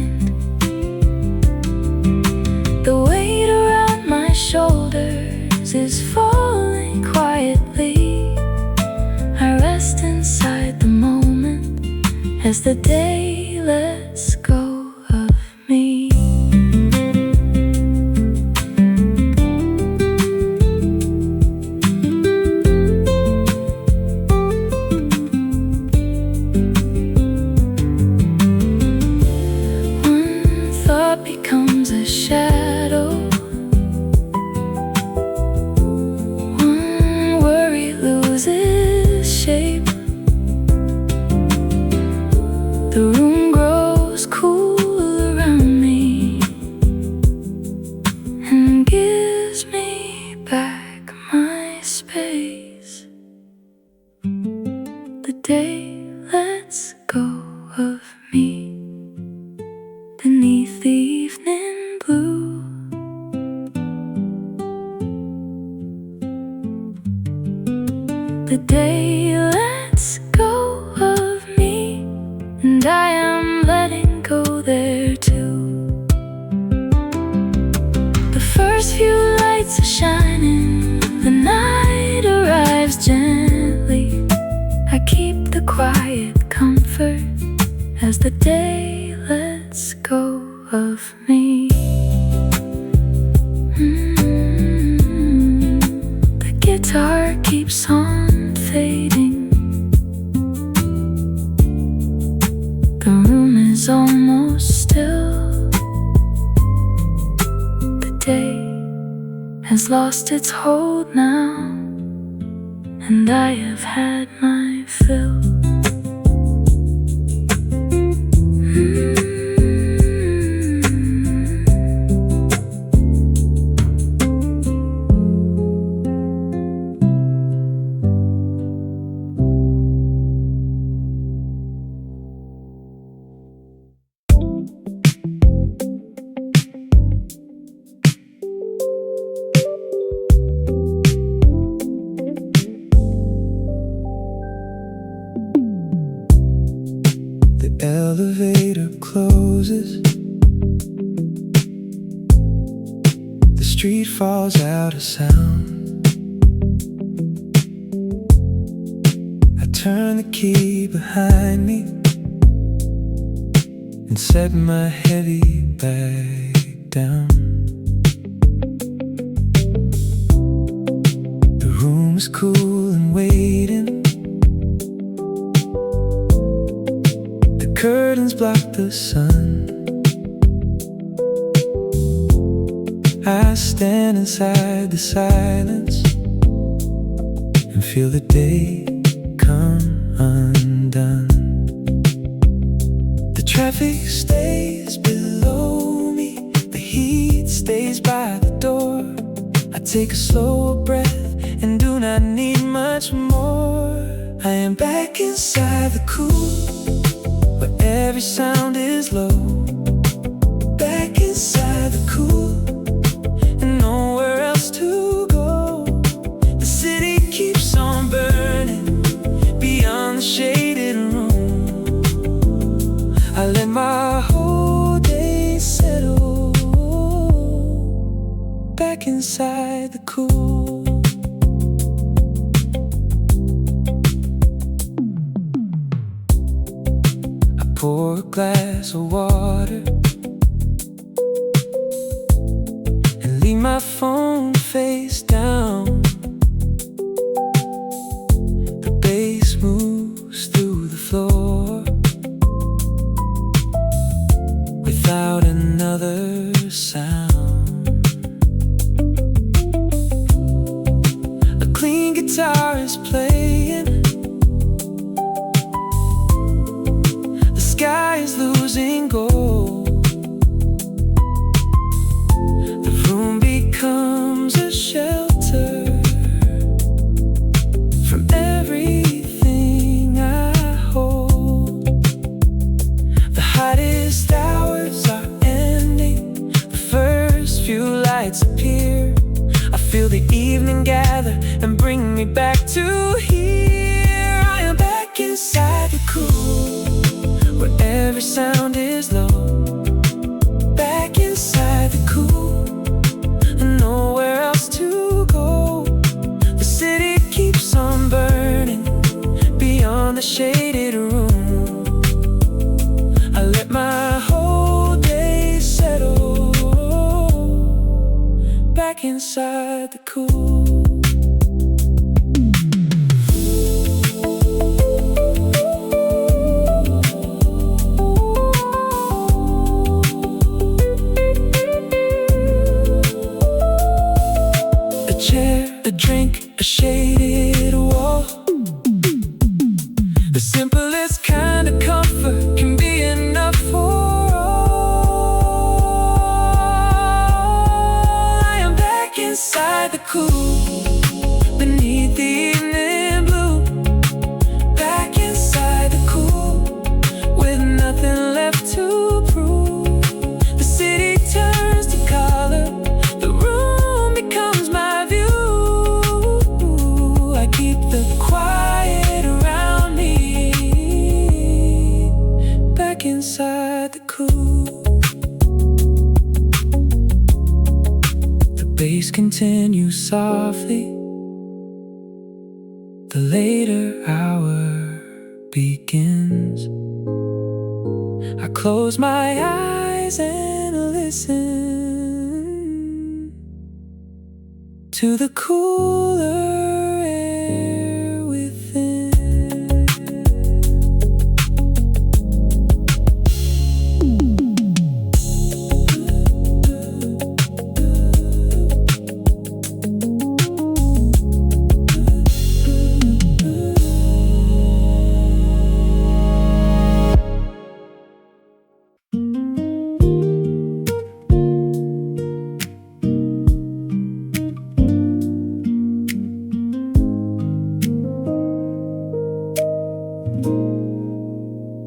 The weight around my shoulders is falling quietly. I rest inside the moment as the day lets go of me. One thought becomes a shadow. One worry loses shape. The room grows cool around me and gives me back my space. The day lets go of me beneath the evening blue. The day lets go of me, and I am letting go there too. The first few lights are shining, the night arrives gently. I keep the quiet comfort as the day lets go of me. The guitar keeps on fading. The room is almost still. The day has lost its hold now, and I have had my fill. The elevator closes. The street falls out of sound. I turn the key behind me and set my heavy bag down. The room is cool and waiting. The curtains block the sun. I stand inside the silence and feel the day come undone. The traffic stays below me, the heat stays by the door. I take a slow breath and do not need much more. I am back inside the cool, where every sound is low. Back inside the cool, and nowhere else to go. The city keeps on burning beyond the shaded room. I let my whole day settle back inside the cool. I pour a glass of water and leave my phone face down. The bass moves through the floor without another sound. A clean guitar is playing. The sky is losing gold. disappear. I feel the evening gather and bring me back to here. I am back inside the cool, where every sound is low. Back inside the cool, and nowhere else to go. The city keeps on burning beyond the shaded room. I let my whole day settle back inside the cool. A chair, a drink, a shaded wall. The simplest kind of comfort can be enough for all. I am back inside the cool, beneath the evening blue. Back inside the cool, with nothing left to prove. The city turns to color, the room becomes my view. I keep the quiet around me, back inside the cool. The bass continues softly, the later hour begins. I close my eyes and listen to the cooler air within.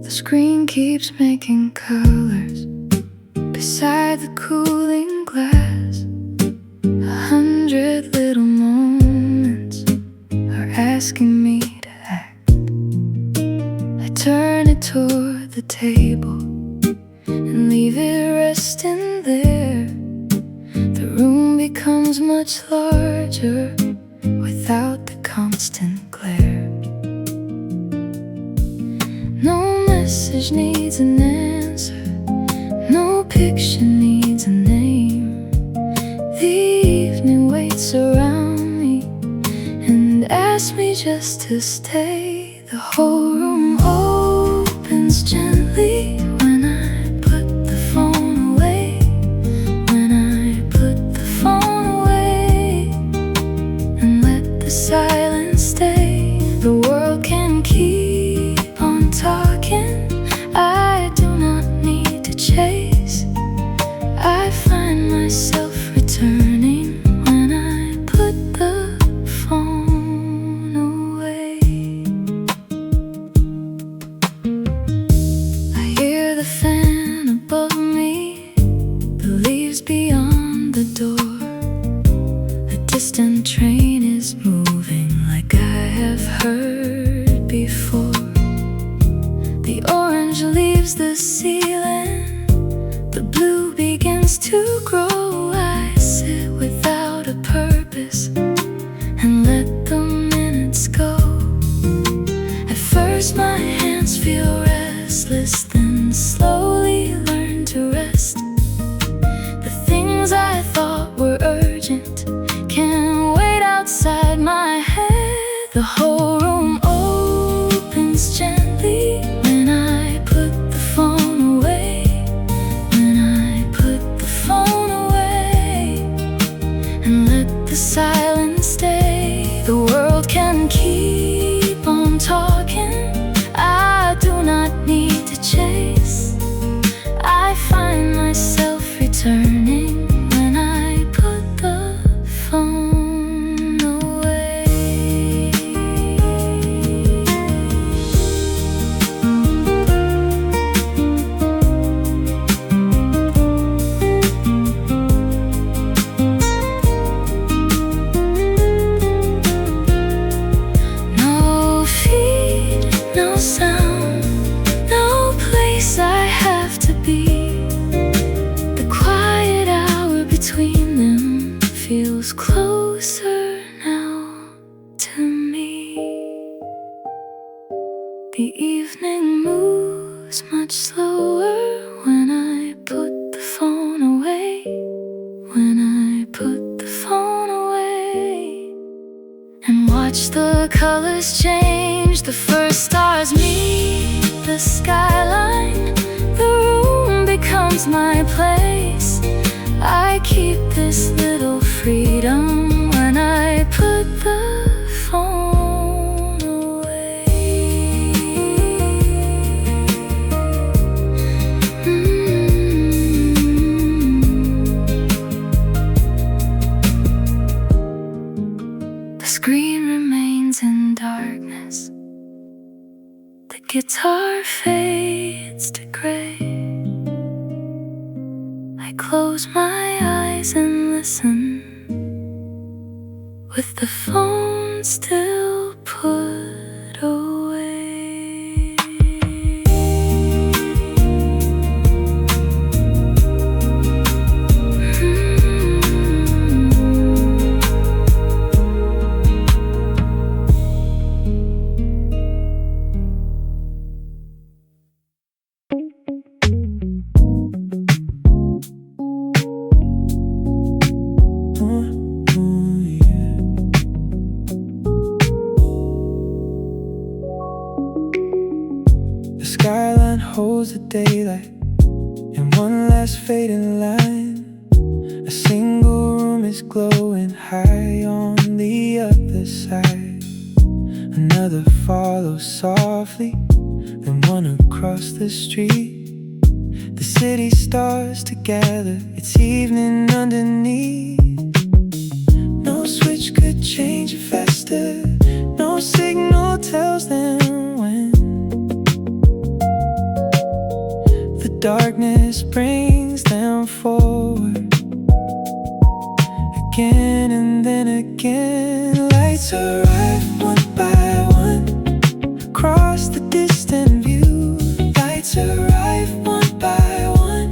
The screen keeps making colors beside the cooling glass. 100 little moments are asking me to act. I turn it toward the table and leave it resting there. The room becomes much larger without the constant glare. No message needs an answer, no picture needs a name. The evening waits around me and asks me just to stay. The whole room opens gently when I put the phone away. When I put the phone away and let the silence stay. The world can keep on talking, I do not need to chase. I find myself returning when I put the phone away. I hear the fan above me, the leaves beyond the door. A distant train is moving like I have heard before. The orange leaves the ceiling, the blue begins to grow. I sit without a purpose and let the minutes go. At first my hands feel restless, then slowly learn to rest. The things I thought were urgent can wait outside my head. The whole room opens gently when I put the phone away. When I put the phone away. colors change, the first stars meet the skyline. The room becomes my place. I keep this little freedom when I put the phone away. The screen remains in darkness. The guitar fades to gray. I close my eyes and listen, with the phone still put away. The skyline holds the daylight in one last fading line. A single room is glowing high on the other side. Another follows softly, then one across the street. The city stars together, it's evening underneath. No switch could change it faster, no signal tells them when. The darkness brings them forward, again and then again. Lights arrive one by one, across the distant view. Lights arrive one by one,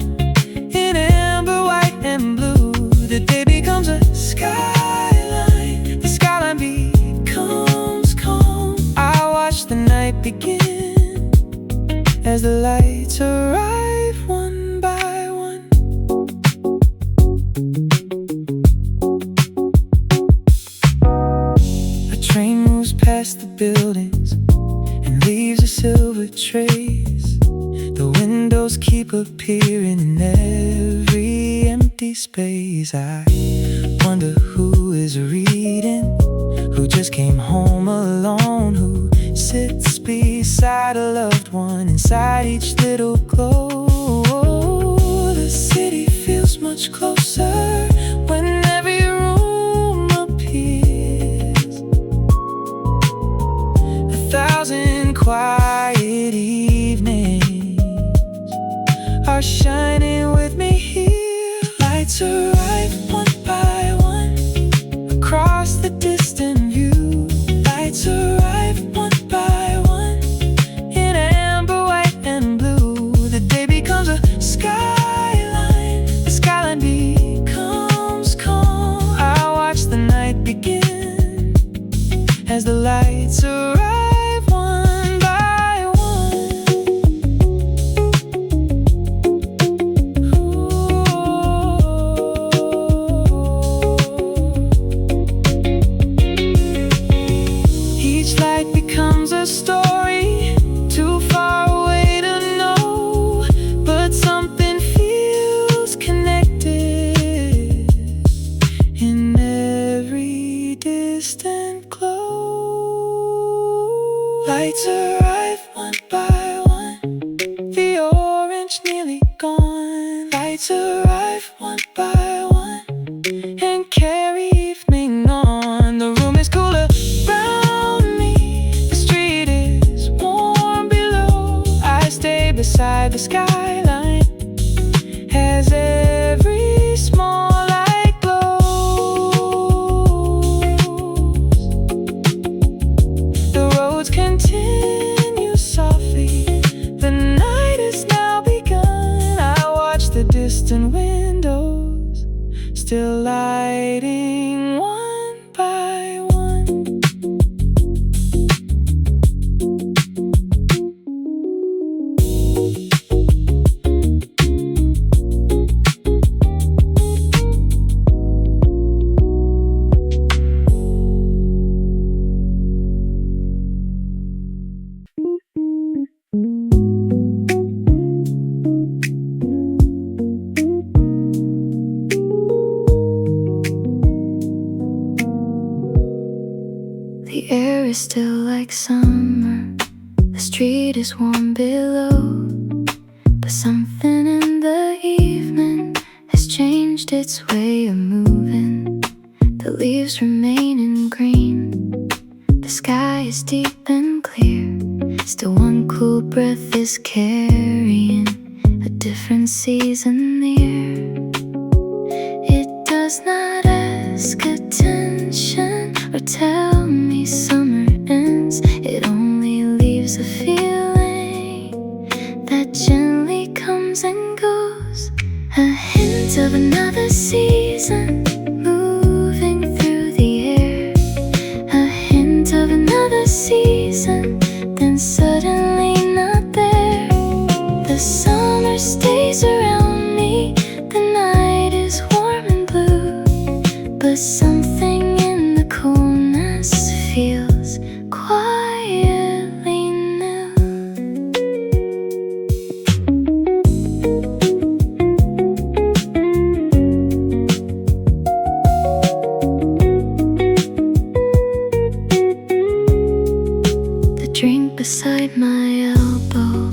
in amber, white and blue. The day becomes a skyline, the skyline becomes calm. I watch the night begin, as the lights arrive one by one. A train moves past the buildings and leaves a silver trace. The windows keep appearing in every empty space. I wonder who is reading, who just came home alone, who sits beside a loved one inside each little glow. The city feels much closer when every room appears. 1,000 quiet evenings are shining with me here. Lights arrive one by one, across the distant view. Lights arrive one by one, in amber, white and blue. The day becomes a skyline, the skyline becomes calm. I watch the night begin, as the lights arrive one by one. Each light becomes a story, too far away to know, but something feels connected in every distant glow. Lights arrive one by one, the orange nearly gone. Lights arrive one by one and carry evening on. The room is cooler around me, the street is warm below. I stay beside the skyline as every small light glows. The roads continue softly, the night has now begun. I watch the distant windows, still lighting one by one. is still like summer. The street is warm below, but something in the evening has changed its way of moving. The leaves remain in green, the sky is deep and clear. Still one cool breath is carrying a different season near. It does not ask attention or tell me summer ends. It only leaves a feeling that gently comes and goes. A hint of another season moving through the air. A hint of another season, then suddenly not there. The summer stays around me, the night is warm and blue, but something in the coolness feels quietly new. The drink beside my elbow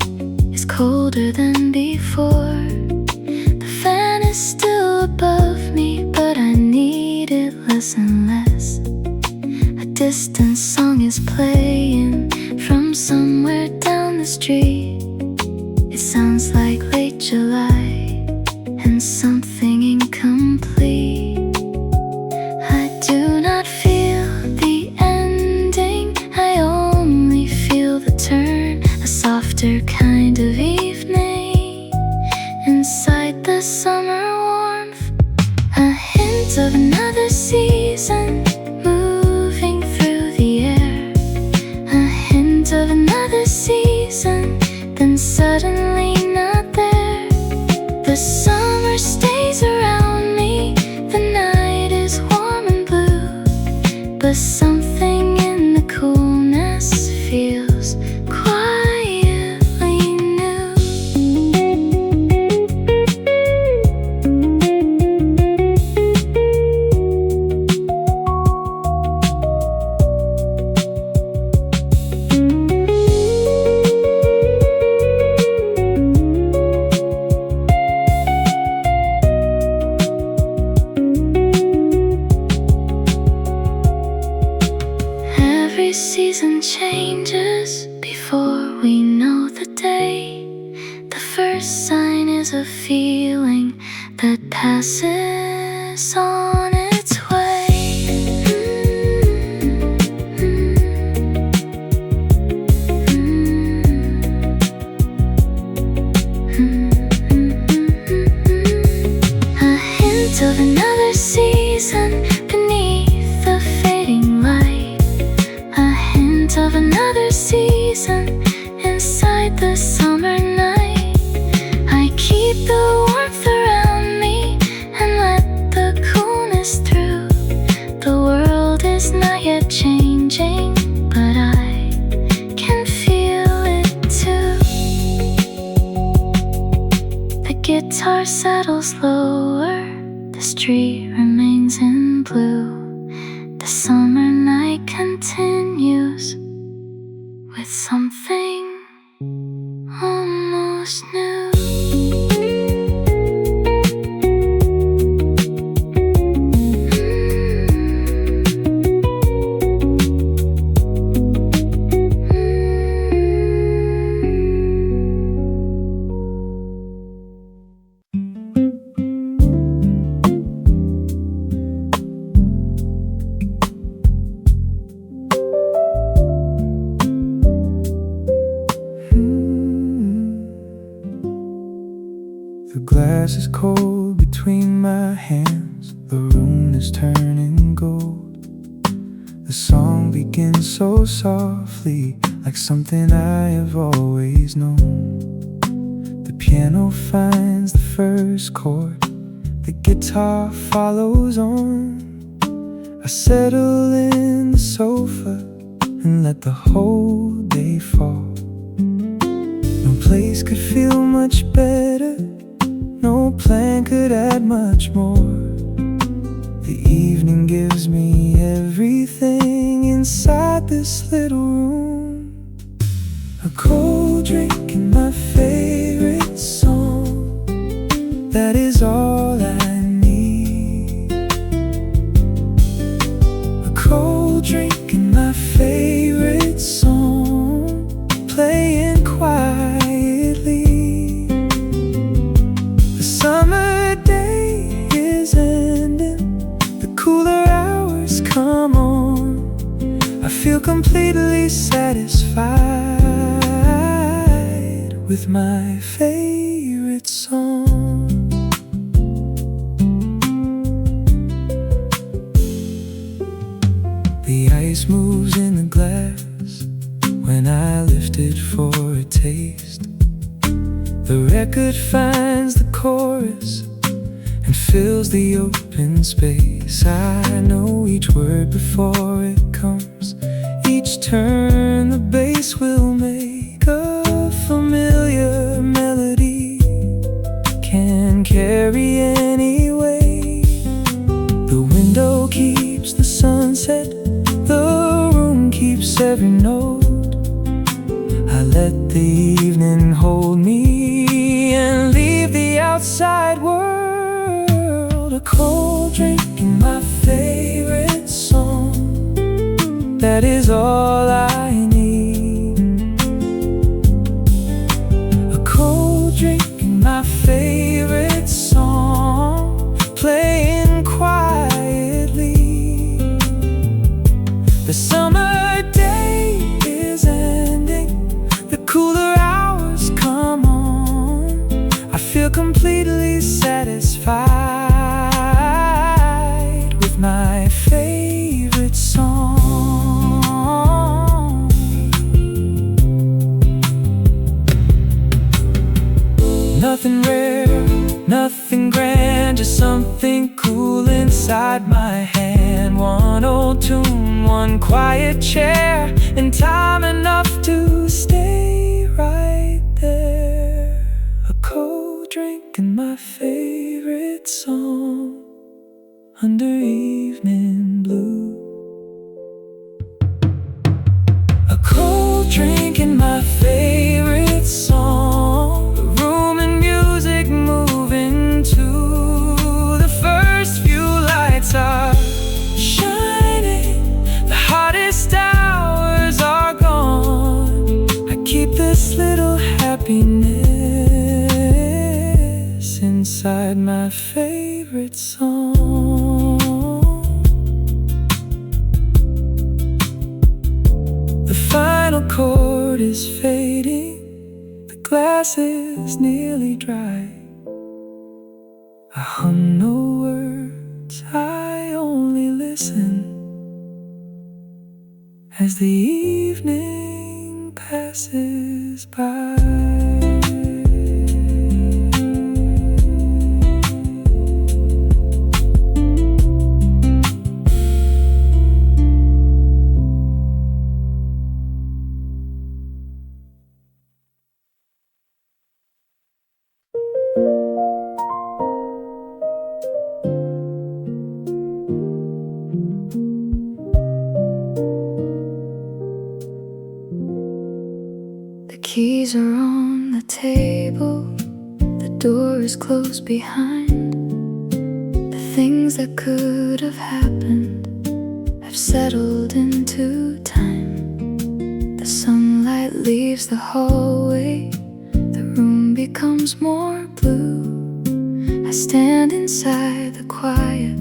is colder than before. The fan is still above me, but I need it less and less. A distant song is playing from somewhere down the street. It sounds like late July and something incomplete. I do not feel the ending, I only feel the turn. A softer kind of evening inside the summer warmth. A hint of another season moving through the air. A hint of another season, then suddenly not there. The summer stays around me, the night is warm and blue, but something in the coolness feels quietly new. Every season changes before we know the day. The first sign is a feeling that passes on its way. A hint of another season beneath the fading light. A hint of another season inside the summer night. I keep the warmth around me and let the coolness through. The world is not yet changing, but I can feel it too. The guitar settles lower, the street remains in blue. The summer night continues with something almost new. The glass is cold between my hands, the room is turning gold. The song begins so softly, like something I have always known. The piano finds the first chord, the guitar follows on. I settle in the sofa and let the whole day fall. No place could feel much better, no plan could add much more. The evening gives me everything in inside this little room. A cold drink and my favorite song, that is all I need. A cold drink and my favorite song, playing quietly. The summer day is ending, the cooler hours come on. I feel completely satisfied with my favorite song. The ice moves in the glass when I lift it for a taste. The record finds the chorus and fills the open space. I know each word before it comes. Each turn the bass will make a familiar melody, can carry any weight. The window keeps the sunset, the room keeps every note. I let the evening hold me and leave the outside world. A cold drink and my favorite song, that is all I need. A cold drink and my favorite song, playing quietly. The summer day is ending, the cooler hours come on. I feel completely satisfied with my favorite song. Nothing rare, nothing grand, just something cool inside my hand. One old tune, one quiet chair, and time enough to stay right there. A cold drink and my favorite song under evening blue. A cold drink and my favorite song, the room and music moving too. The first few lights are shining, the hottest hours are gone. I keep this little happiness inside my favorite song. The final chord is fading, the glass is nearly dry. I hum no words, I only listen as the evening passes by. The keys are on the table, the door is closed behind. The things that could have happened have settled into time. The sunlight leaves the hallway, the room becomes more blue. I stand inside the quiet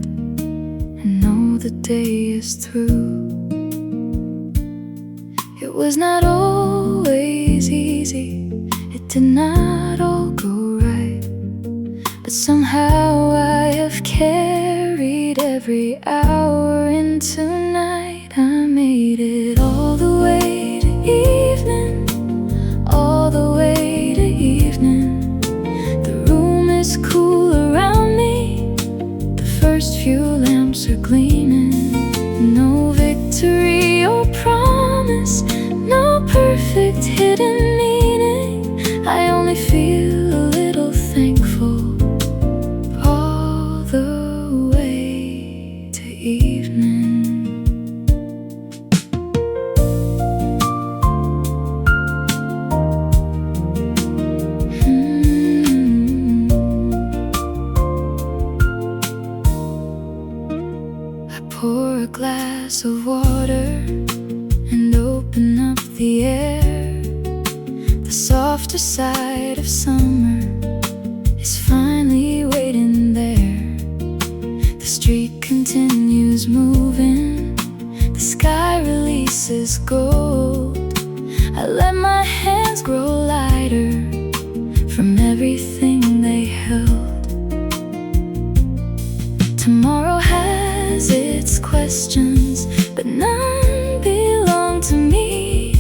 and know the day is through. It was not always easy, it did not all go right, but somehow I have carried every hour into night. I made it all the way to evening, all the way to evening. The room is cool around me, the first few lamps are gleaming. No victory or promise, no perfect hidden meaning. I only feel a little thankful all the way to evening. pour a glass of water and open up the air. The softer side of summer is finally waiting there. The street continues moving, the sky releases gold. I let my hands grow lighter from everything they held. Tomorrow has its questions, but none belong to me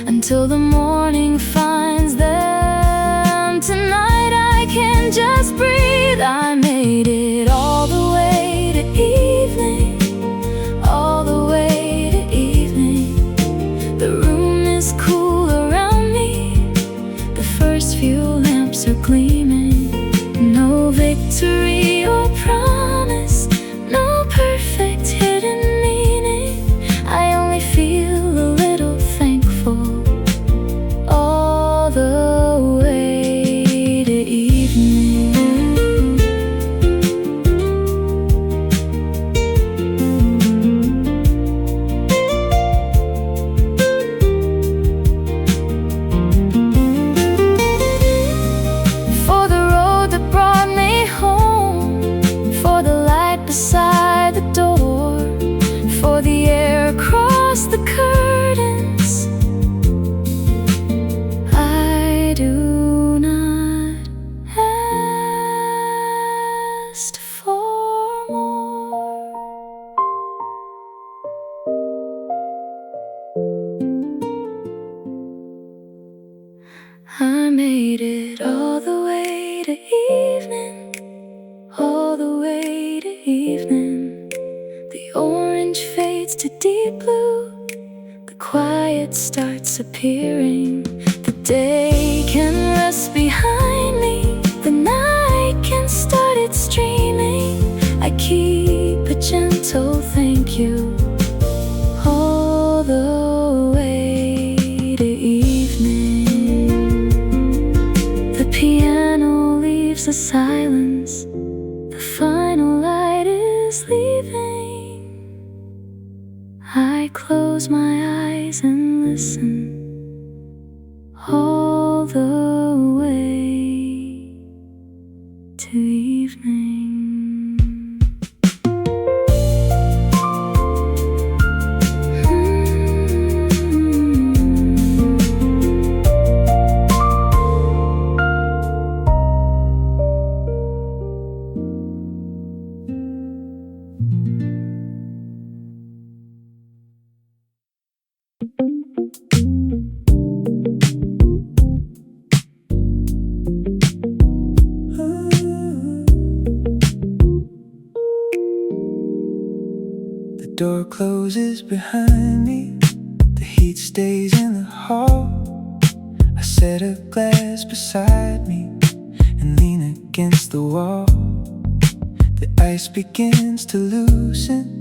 until the morning finds them. Tonight I can just breathe. I made it all the way to evening, all the way to evening. The room is cool around me, the first few lamps are gleaming. No victory or promise, no perfect hidden meaning. I only feel a little thankful all the way to evening. For the road that brought me home, for the light beside the door, for the air across the curtains, I do not ask for more. I made it all the way to evening, all the way to evening. The orange fades to deep blue, the quiet starts appearing. The day can rest behind me, the night can start its dreaming. I keep a gentle thank you all the way to evening. The piano leaves a silence, the final light is leaving. I close my eyes and listen all the way to evening. The door closes behind me, the heat stays in the hall. I set a glass beside me and lean against the wall. The ice begins to loosen,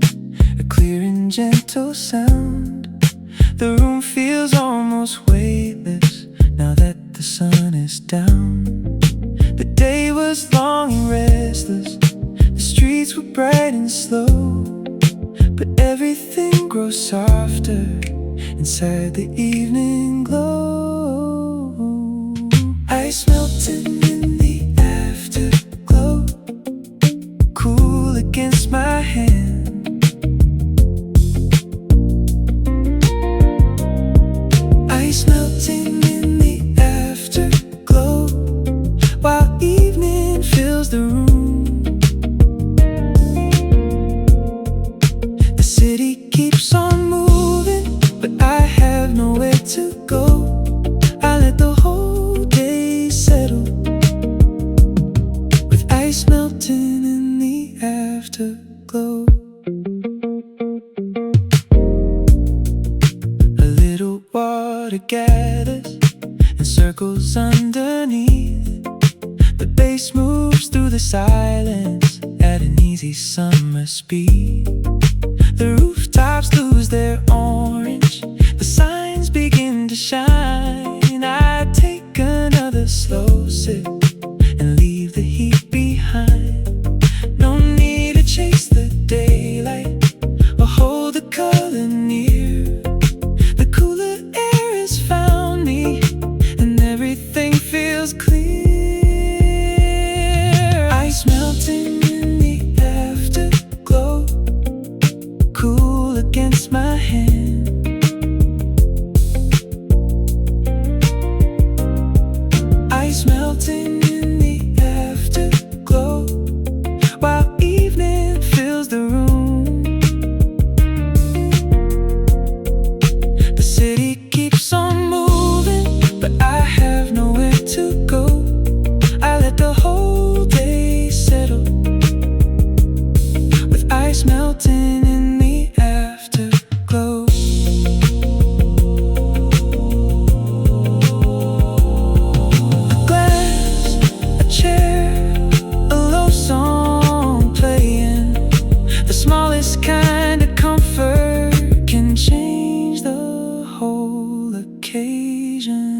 a clear and gentle sound. The room feels almost weightless now that the sun is down. The day was long and restless, the streets were bright and slow, but everything grows softer inside the evening glow. Ice melting in the afterglow, cool against my hand. Ice melting in the afterglow, while evening fills the room. The city keeps on moving, but I have nowhere to go. I let the whole day settle, with ice melting in the afterglow. A little water gathers and circles underneath. The bass moves through the silence at an easy summer speed. The rooftops lose their orange, the signs begin to shine. I take another slow sip and leave the heat behind. No need to chase the daylight Ice melting in the afterglow. A glass, a chair, a low song playing. The smallest kind of comfort can change the whole occasion.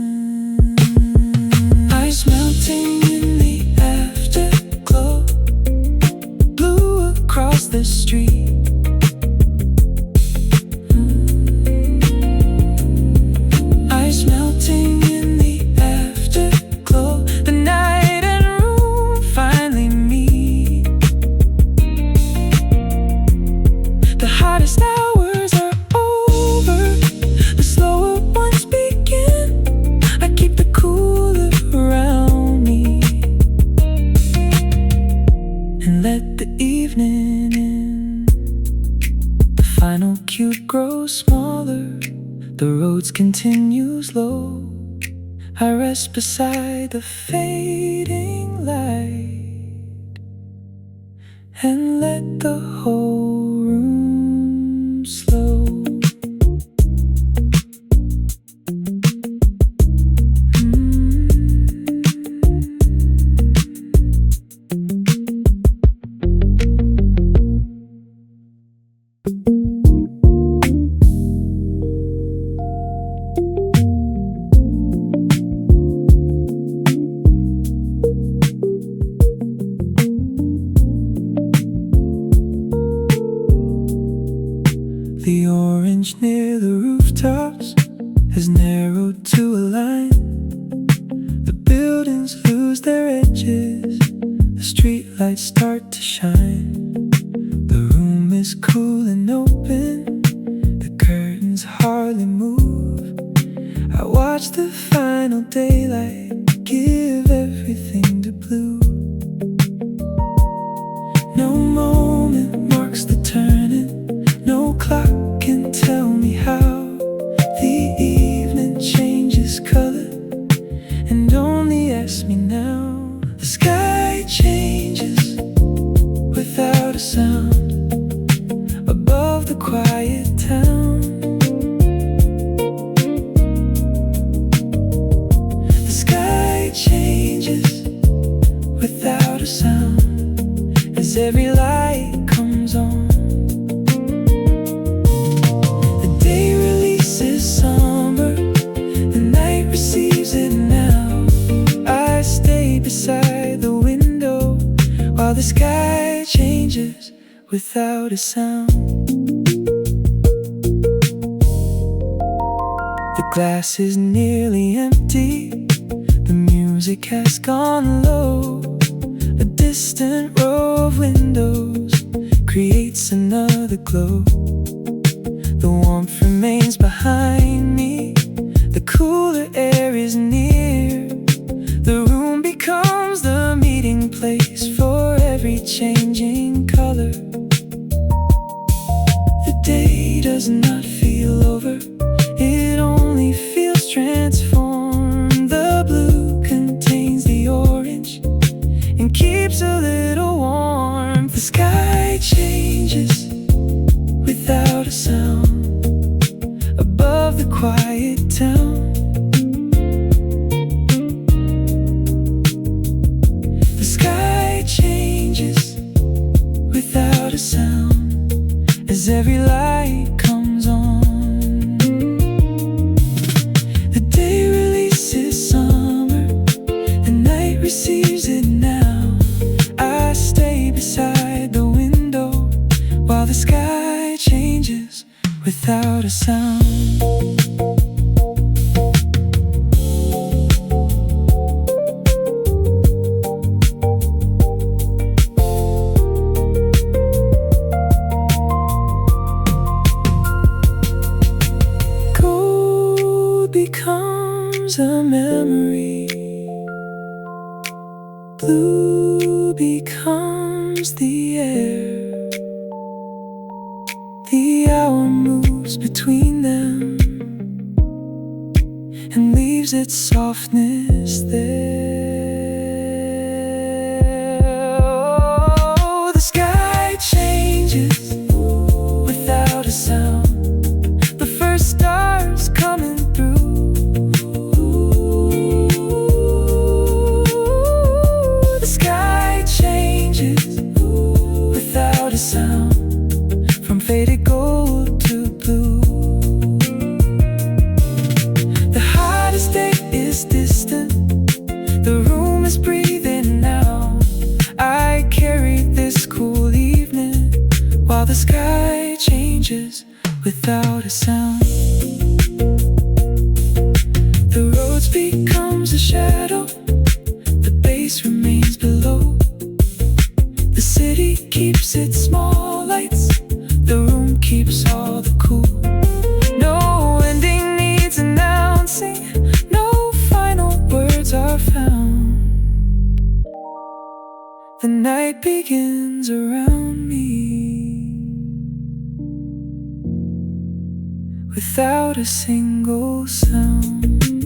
Ice melting in the afterglow, blue across the street. Ice melting in the afterglow, the night and room finally meet. The hottest hours are over, the slower ones begin. I keep the cooler around me and let the evening in. The final cube grows smaller, the roads continue slow. I rest beside the fading light and let the whole room slow. The orange near the rooftops has narrowed to a line. The buildings lose their edges, the streetlights start to shine. The room is cool and open, the curtains hardly move. I watch the final daylight give everything to blue. No moment marks the turning, no clock can tell me how. The evening changes color and only asks me now. The sky changes without a sound above the quiet town. The sky changes without a sound as every light comes on. Beside the window while the sky changes without a sound. The glass is nearly empty, the music has gone low. A distant row of windows creates another glow. The warmth remains behind me, the cooler air is near. The room becomes the meeting place for every changing color. The day does not feel over, it only feels transformed. The blue contains the orange and keeps a little warmth. The sky changes without a sound above the quiet town. Without a sound as every light comes on. The day releases summer, the night receives it now. I stay beside the window while the sky changes without a sound. Becomes a memory, blue becomes the air. The hour moves between them and leaves its softness there. Oh, the sky changes sound, from faded gold to blue. The hottest day is distant, the room is breathing now. I carry this cool evening while the sky changes without a sound. The road becomes a shadow, the bass remains below. The city keeps its small lights, the room keeps all the cool. No ending needs announcing, no final words are found. The night begins around me without a single sound.